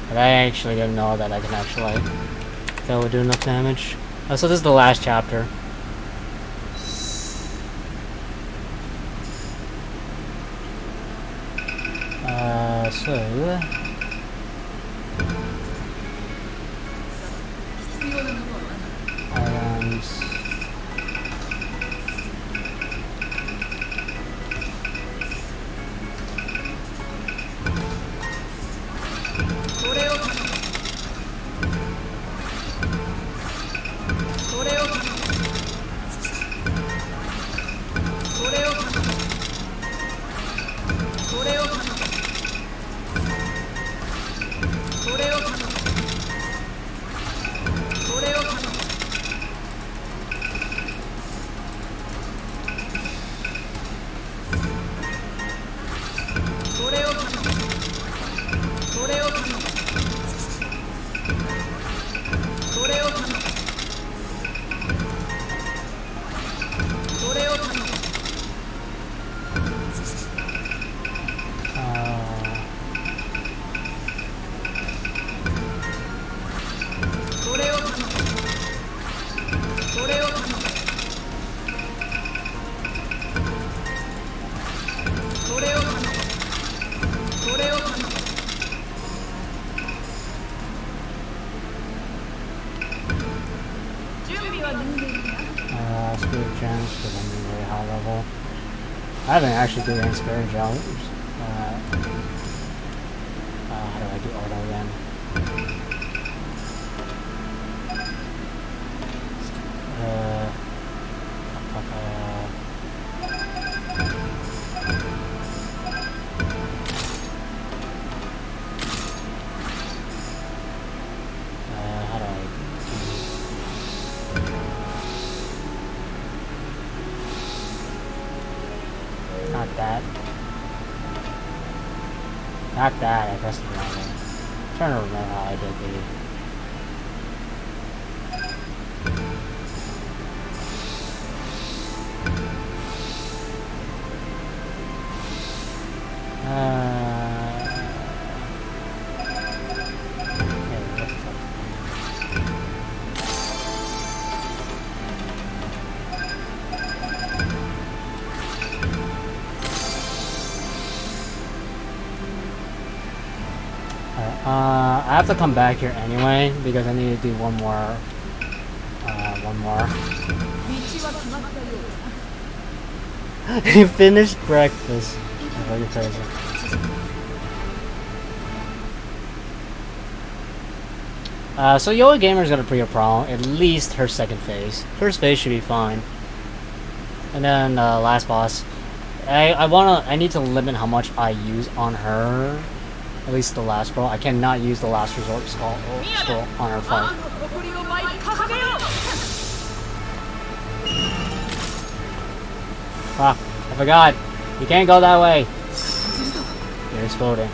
but I actually didn't know that I can actually, that would do enough damage. So this is the last chapter. So items. potions because I'm very high level. I haven't actually done any spirit gels. How do I do auto again? How do I do? Not that. Not that, I pressed the wrong one. I'm trying to remember how I did the... I have to come back here anyway because I need to do one more. He finished breakfast. That's really crazy. So Yoa Gamer's got a pretty good problem. At least her second phase. First phase should be fine. And then last boss. I need to limit how much I use on her. At least the last scroll. I cannot use the last resort scroll on her fight. Ah, I forgot. You can't go that way. You're exploding.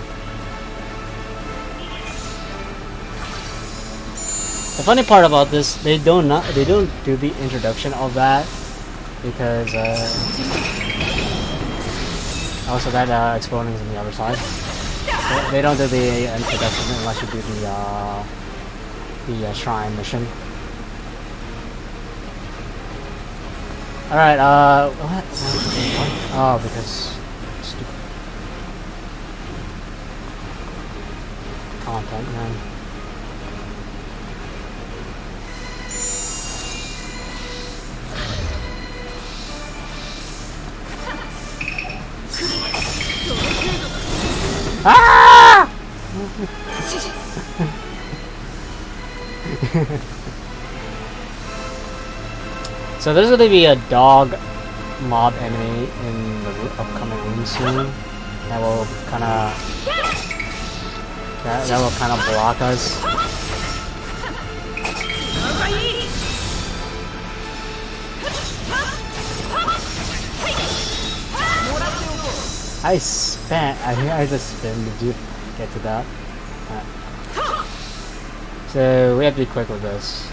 The funny part about this, they don't do the introduction of that because also that exploding is on the other side. They don't do the introduction unless you do the shrine mission. Alright, what? Oh, because stupid content, man. Ah! So there's going to be a dog mob enemy in the upcoming room soon. That will kind of block us. I just spin. Did you get to that? So we have to be quick with this.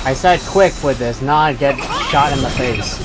I said quick with this, not get shot in the face.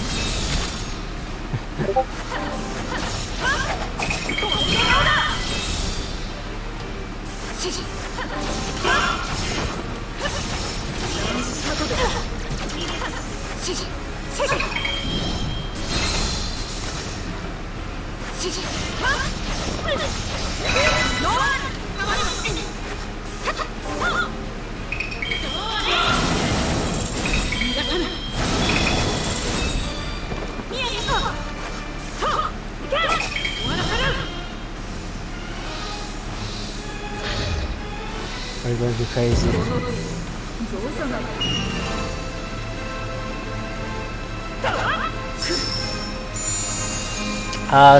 We're going to be crazy.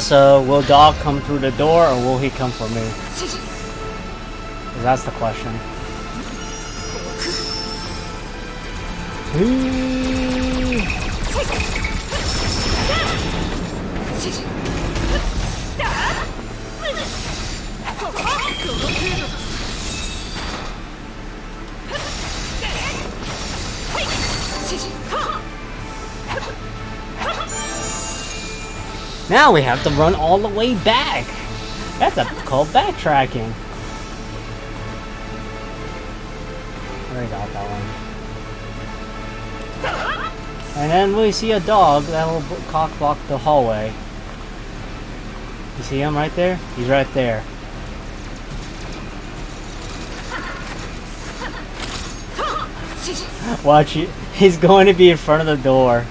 So will Dog come through the door or will he come for me? That's the question. Now we have to run all the way back. That's called backtracking. already got that one. And then we see a dog that will cock block the hallway. You see him right there? He's right there. Watch, he's going to be in front of the door.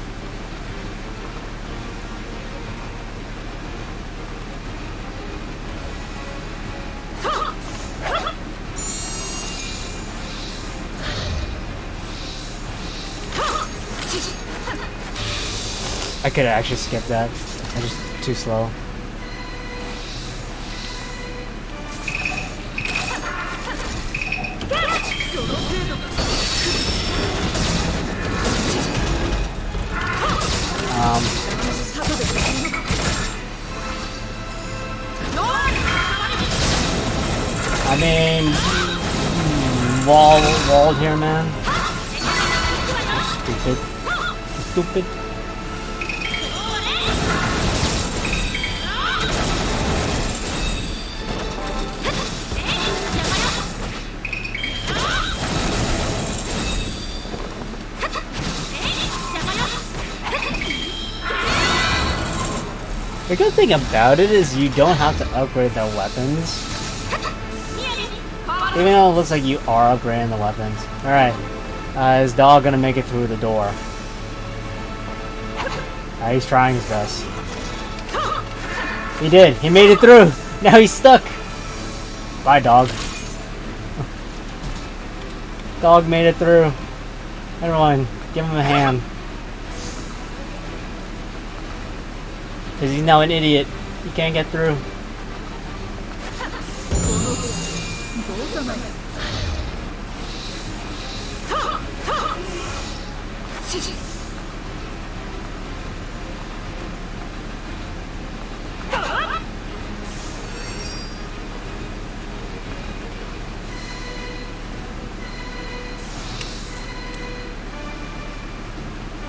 I could actually skip that. I'm just too slow. I mean, walled here, man. Stupid. Stupid. The good thing about it is you don't have to upgrade the weapons. Even though it looks like you are upgrading the weapons. Alright. Is dog gonna make it through the door? He's trying his best. He did. He made it through. Now he's stuck. Bye, dog. Dog made it through. Everyone, give him a hand. Because he's now an idiot. He can't get through.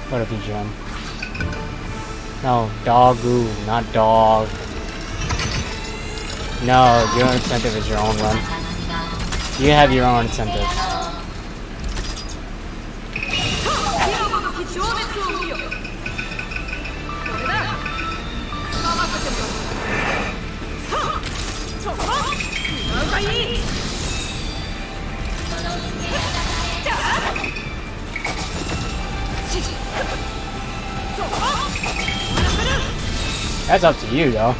What a BGM. No, doggo, not dog. No, your incentive is your own one. You have your own incentive. That's up to you, though.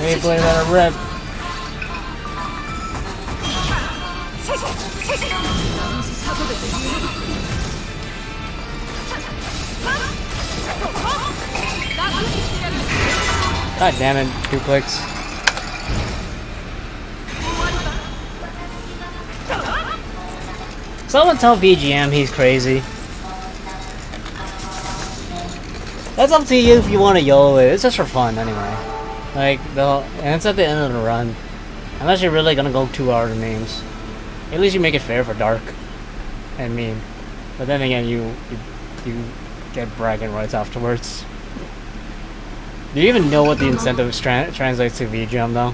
Hey, boy, let her rip. God damn it, duplex. Someone tell BGM he's crazy. That's up to you if you want to YOLO it. It's just for fun anyway. Like, and it's at the end of the run. Unless you're really gonna go 2 hours of memes. At least you make it fair for Dark and meme. But then again, you get bragging rights afterwards. Do you even know what the incentive translates to VGM though?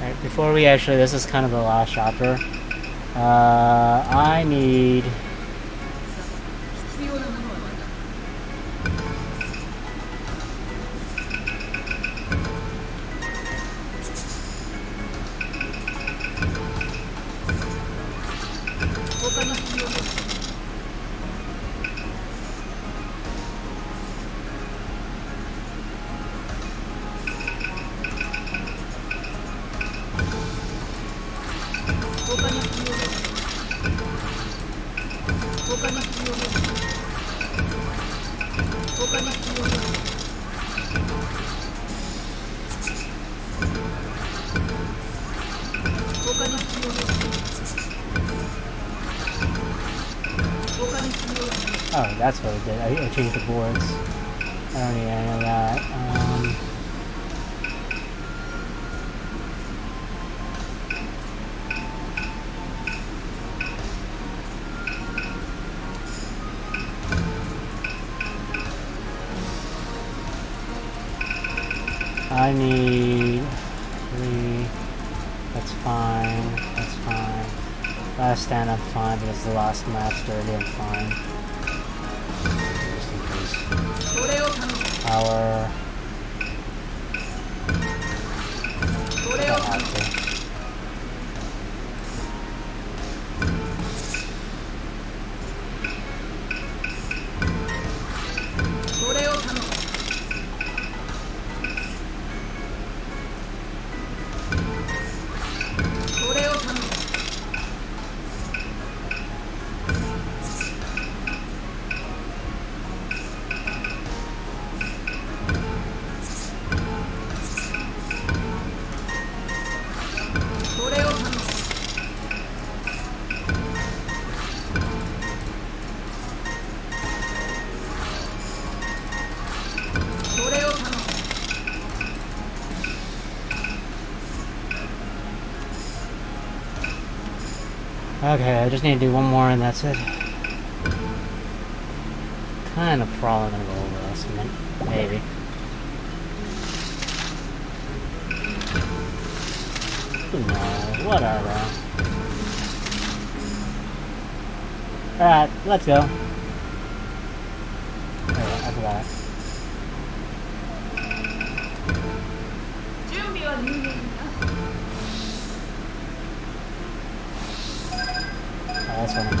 Alright, before we actually, this is kind of the last chapter. I need... Oh, that's what it did. I changed the boards. I don't need any of that. I need 3. That's fine. That's fine. Last stand, I'm fine because the last match dirty, I'm fine. Just in case. Power. I don't have to. Okay, I just need to do one more and that's it. Kind of probably gonna go over this, maybe. Who knows? Whatever. Alright, let's go. Alright, after that. That's what I'm at.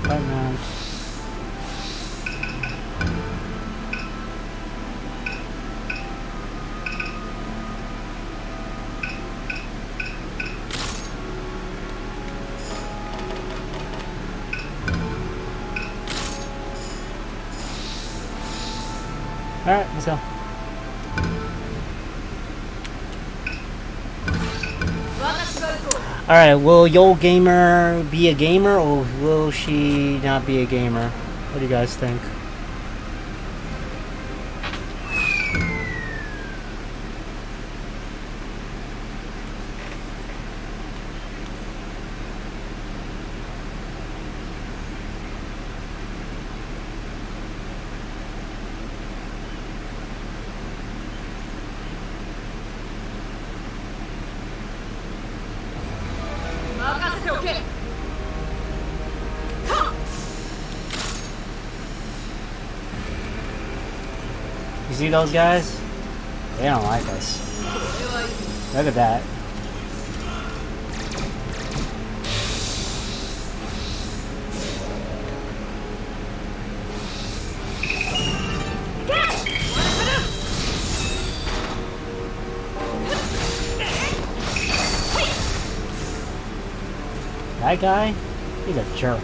Equipment. Alright, let's go. Alright, will Yo Gamer be a gamer or will she not be a gamer? What do you guys think? You see those guys? They don't like us. Look at that. That guy? He's a jerk.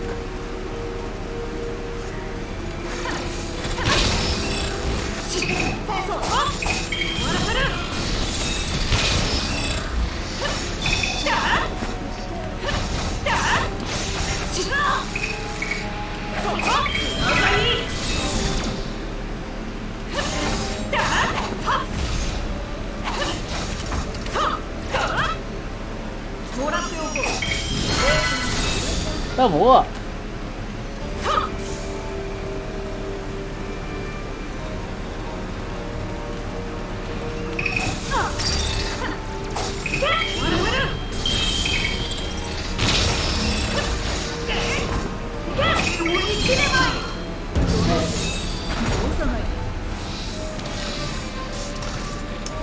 Double up.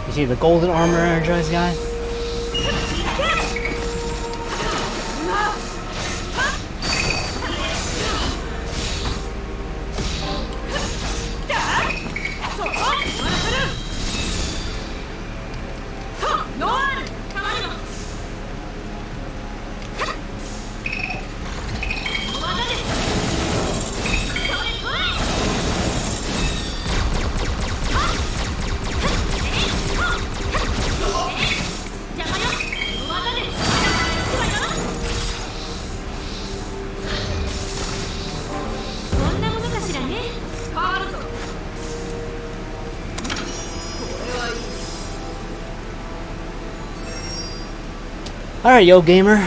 You see the golden armor energized guy? Alright, yo gamer.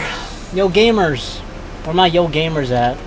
Yo gamers. Where my yo gamers at?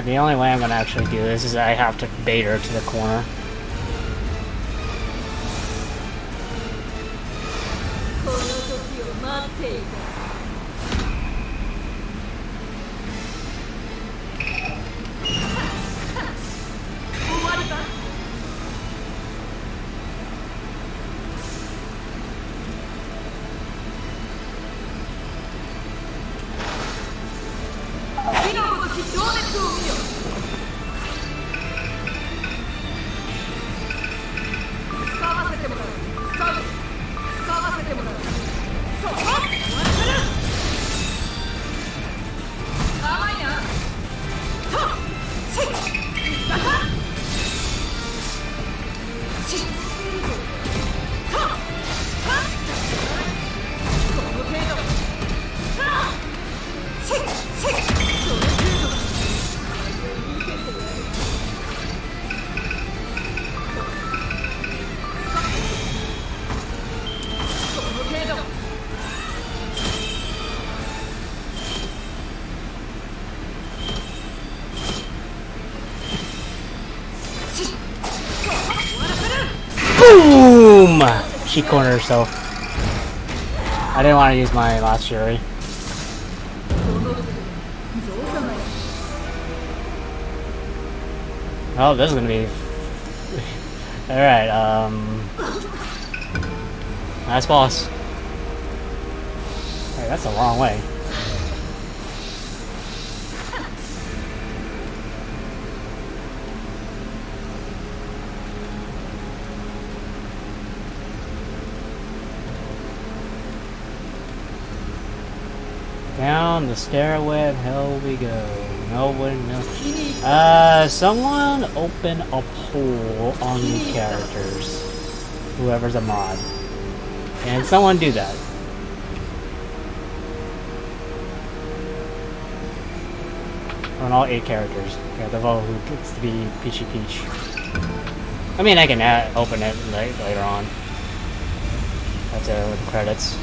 The only way I'm gonna actually do this is I have to bait her to the corner. Boom! She cornered herself. I didn't want to use my last fury. Oh, this is gonna be... Alright, nice boss. Hey, that's a long way. Down the stairway of hell we go. Nobody knows. Someone open a poll on the characters. Whoever's a mod. And someone do that. On all 8 characters. Yeah, the vote who gets to be Peachy Peach. I mean, I can open it later on. That's with the credits.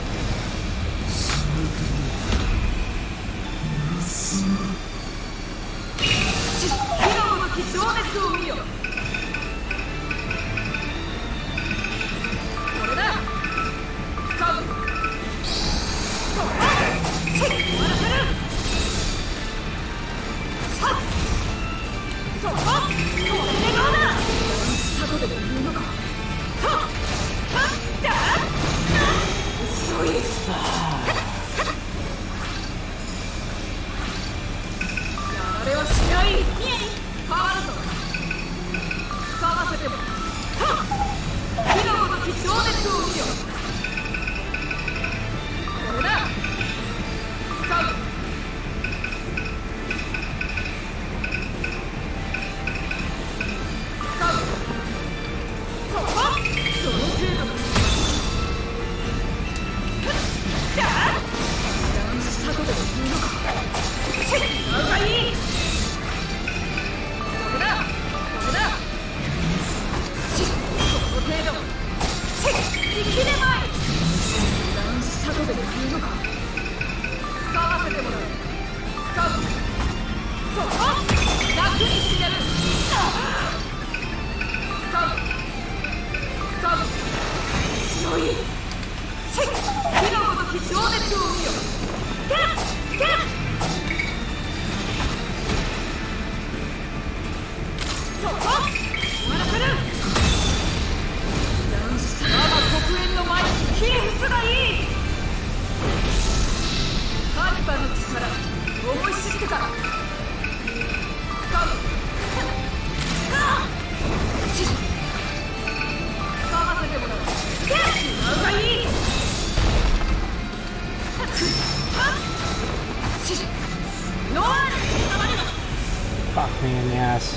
Fuck me in the ass.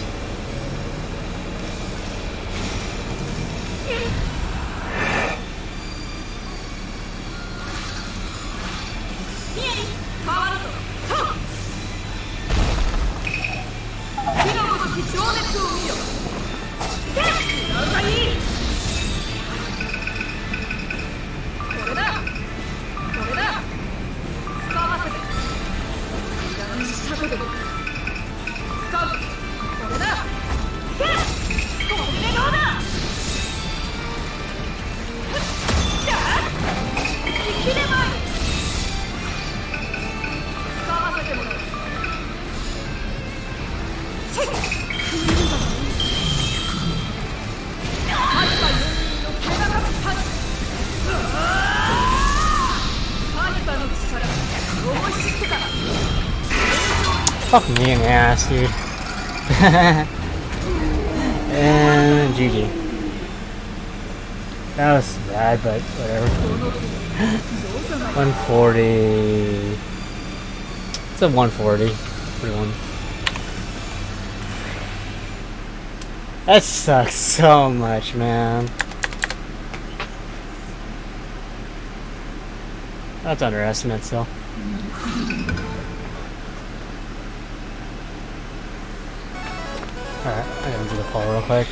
Fuck me in the ass, dude. And GG. That was bad, but whatever. 140. It's a 140. 41. That sucks so much, man. That's underestimate still. Alright, I'm gonna do the call real quick.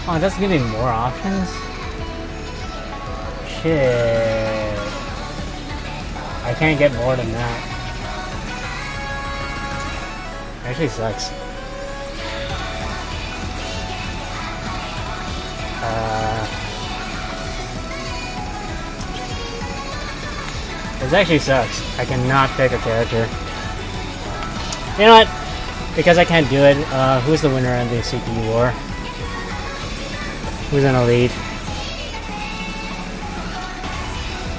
Oh, it doesn't give me more options? Shit. I can't get more than that. Actually sucks. This actually sucks. I cannot pick a character. You know what? Because I can't do it, who's the winner in the CPU war? Who's in a lead?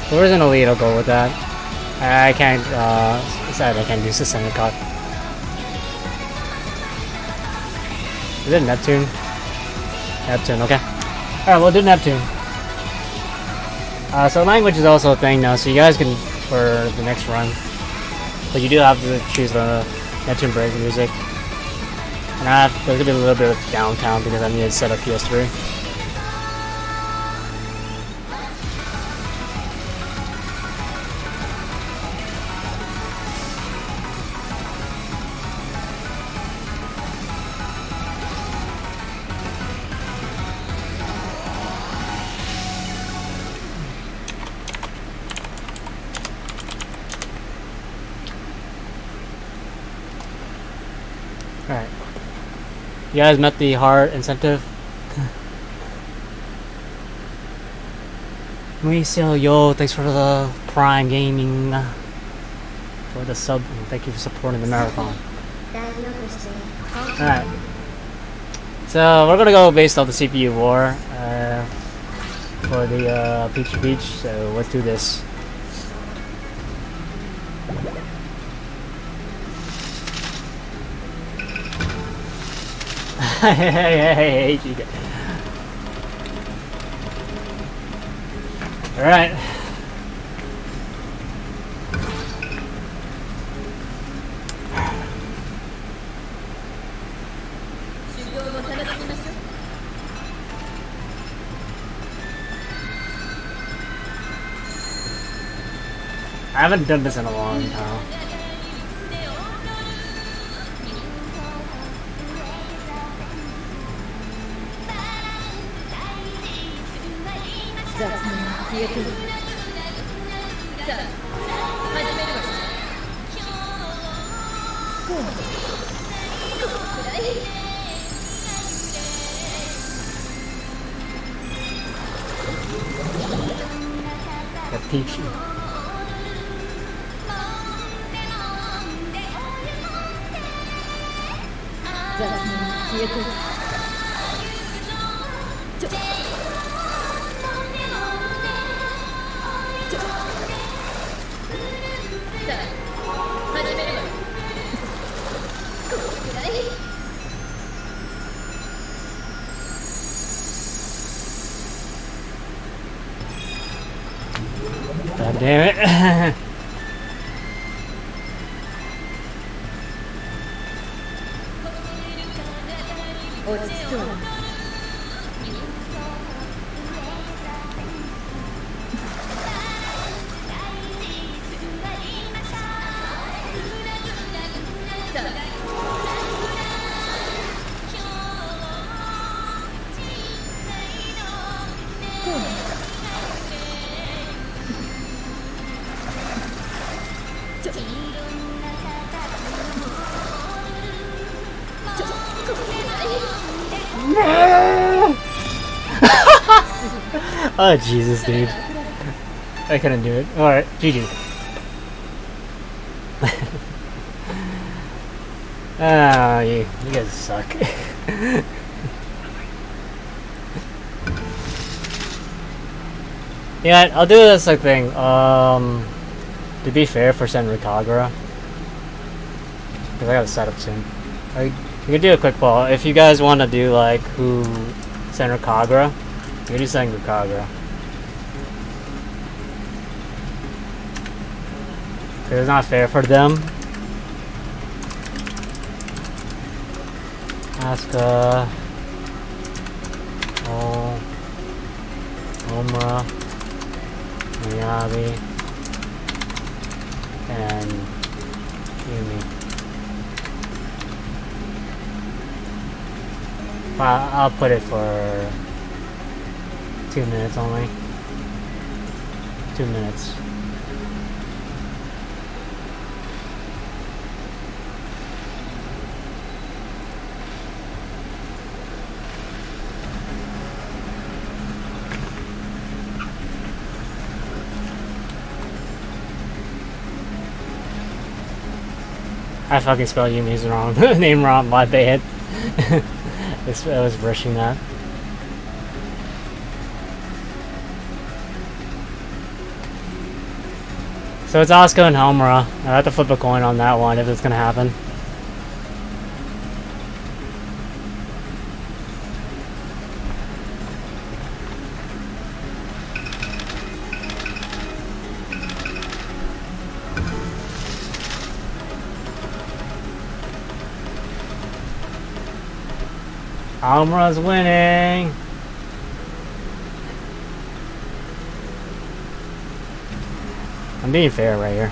Whoever's in a lead, I'll go with that. I can't, sad I can't do the Senran. Is it Neptune? Neptune, okay. Alright, we'll do Neptune. So language is also a thing now, so you guys can, for the next run. But you do have to choose the Neptune break music. And there's gonna be a little bit of downtime because I need to set up PS3. Alright. You guys met the hard incentive? Yo, thanks for the Prime Gaming. For the sub. Thank you for supporting the marathon. Alright. So, we're gonna go based off the CPU war. For the Peach Beach, so let's do this. Hey, you guys. Alright. I haven't done this in a long time. Got Peachy. God damn it. Oh Jesus, dude. I couldn't do it. Alright, GG. Ah, you guys suck. Yeah, I'll do this like thing. To be fair for Senran Kagura, because I gotta set up soon. You can do a quick poll if you guys want to do like who Senran Kagura. You can do Senran Kagura. Because it's not fair for them. Asuka, Omura, Miyabi, and Yumi. I'll put it for 2 minutes only. 2 minutes. I fucking spelled Yumi's wrong. Name wrong, my bad. I was rushing that. So it's Asuka and Homura. I have to flip a coin on that one if it's gonna happen. Homura's winning. I'm being fair right here.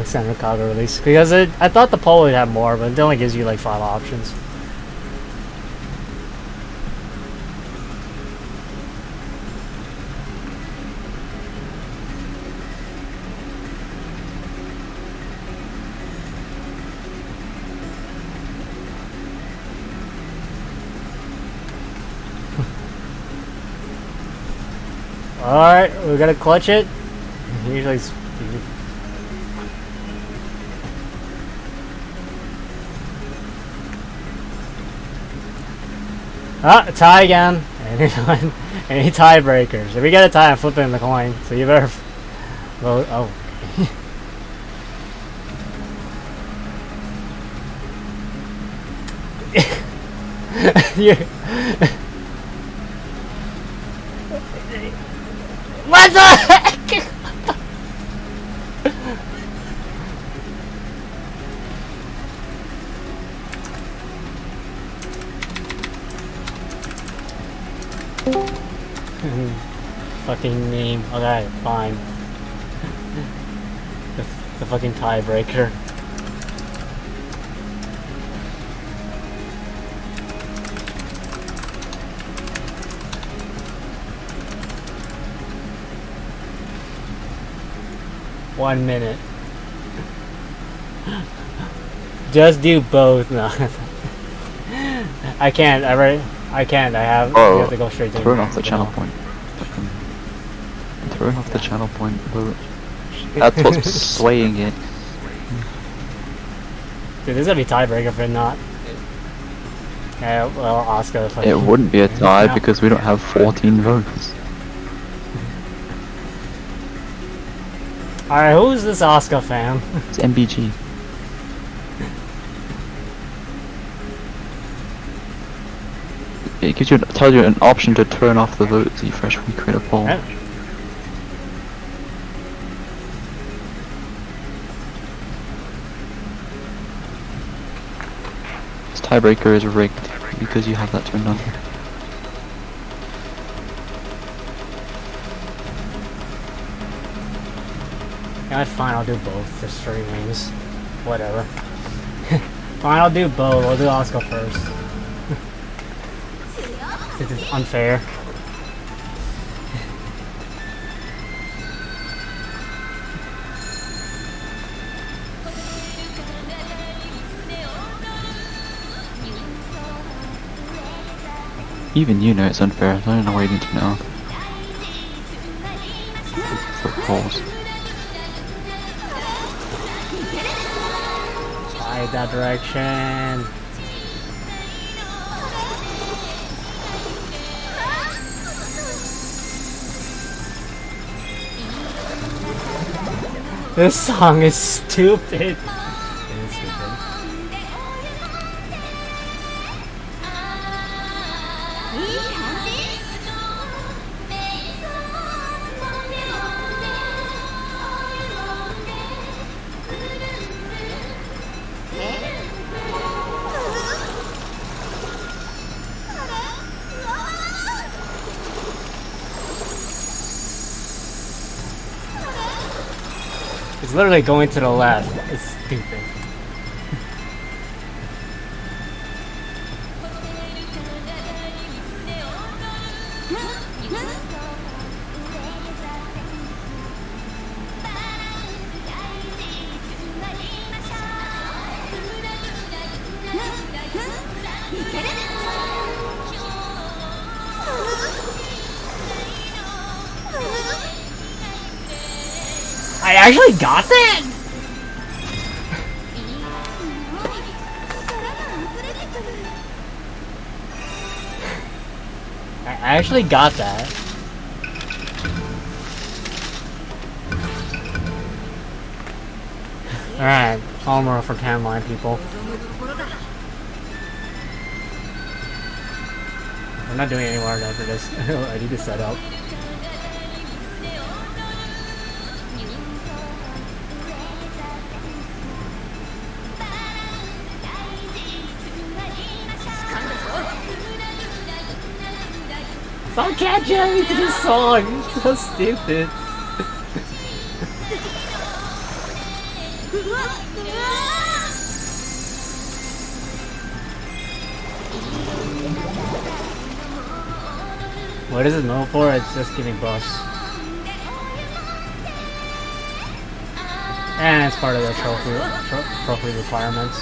Senran Kagura release because I thought the poll would have more, but it only gives you like 5 options. Alright, we gotta clutch it. Usually tie again. Any tiebreakers. If we get a tie, I'm flipping the coin. So you better vote. Oh. What the heck? Fucking meme. Okay, fine. the fucking tiebreaker. One minute. Just do both. No. I can't. I can't. I have. You have to go straight to. Throwing off the channel point. Throwing off the channel point. That's what's swaying it. Dude, this is gonna be tiebreaker if not. Yeah, well, Oscar. It wouldn't be a tie because we don't have 14 votes. Alright, who's this Oscar fan? It's MBG. It tells you an option to turn off the vote so you freshly create a poll. Yeah. This tiebreaker is rigged because you have that turned on. Yeah, fine, I'll do both. There's 3 wings. Whatever. Fine, I'll do both. I'll do Oscar first. This is unfair. Even you know it's unfair, so I don't know why you need to know. For polls. Fight that direction. This song is stupid. It is stupid. It's literally going to the left. It's stupid. I actually got that? I actually got that. Alright, Homer for timeline people. I'm not doing any more after this. I need to set up. Stop catching me to this song! It's so stupid. What is it known for? It's just giving buffs. And it's part of the trophy requirements.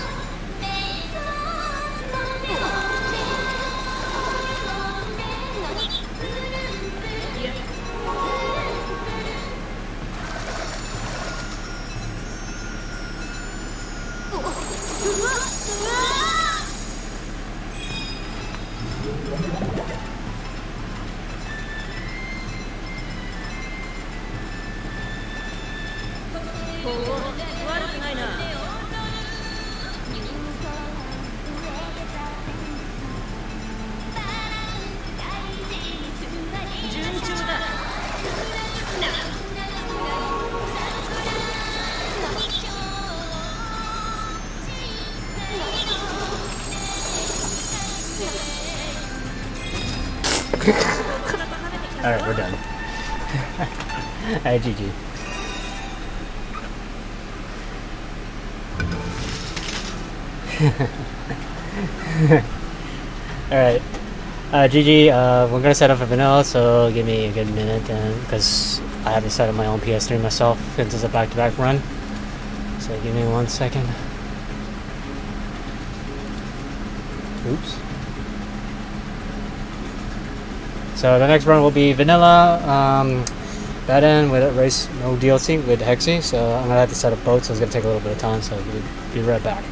Alright, we're done. Alright, GG. Alright. GG, we're gonna set up for vanilla, so give me a good minute, because I haven't set up my own PS3 myself since it's a back-to-back run. So give me 1 second. Oops. So the next run will be vanilla, that end with race no DLC with Hexy, so I'm gonna have to set up both, so it's gonna take a little bit of time, so we'll be right back.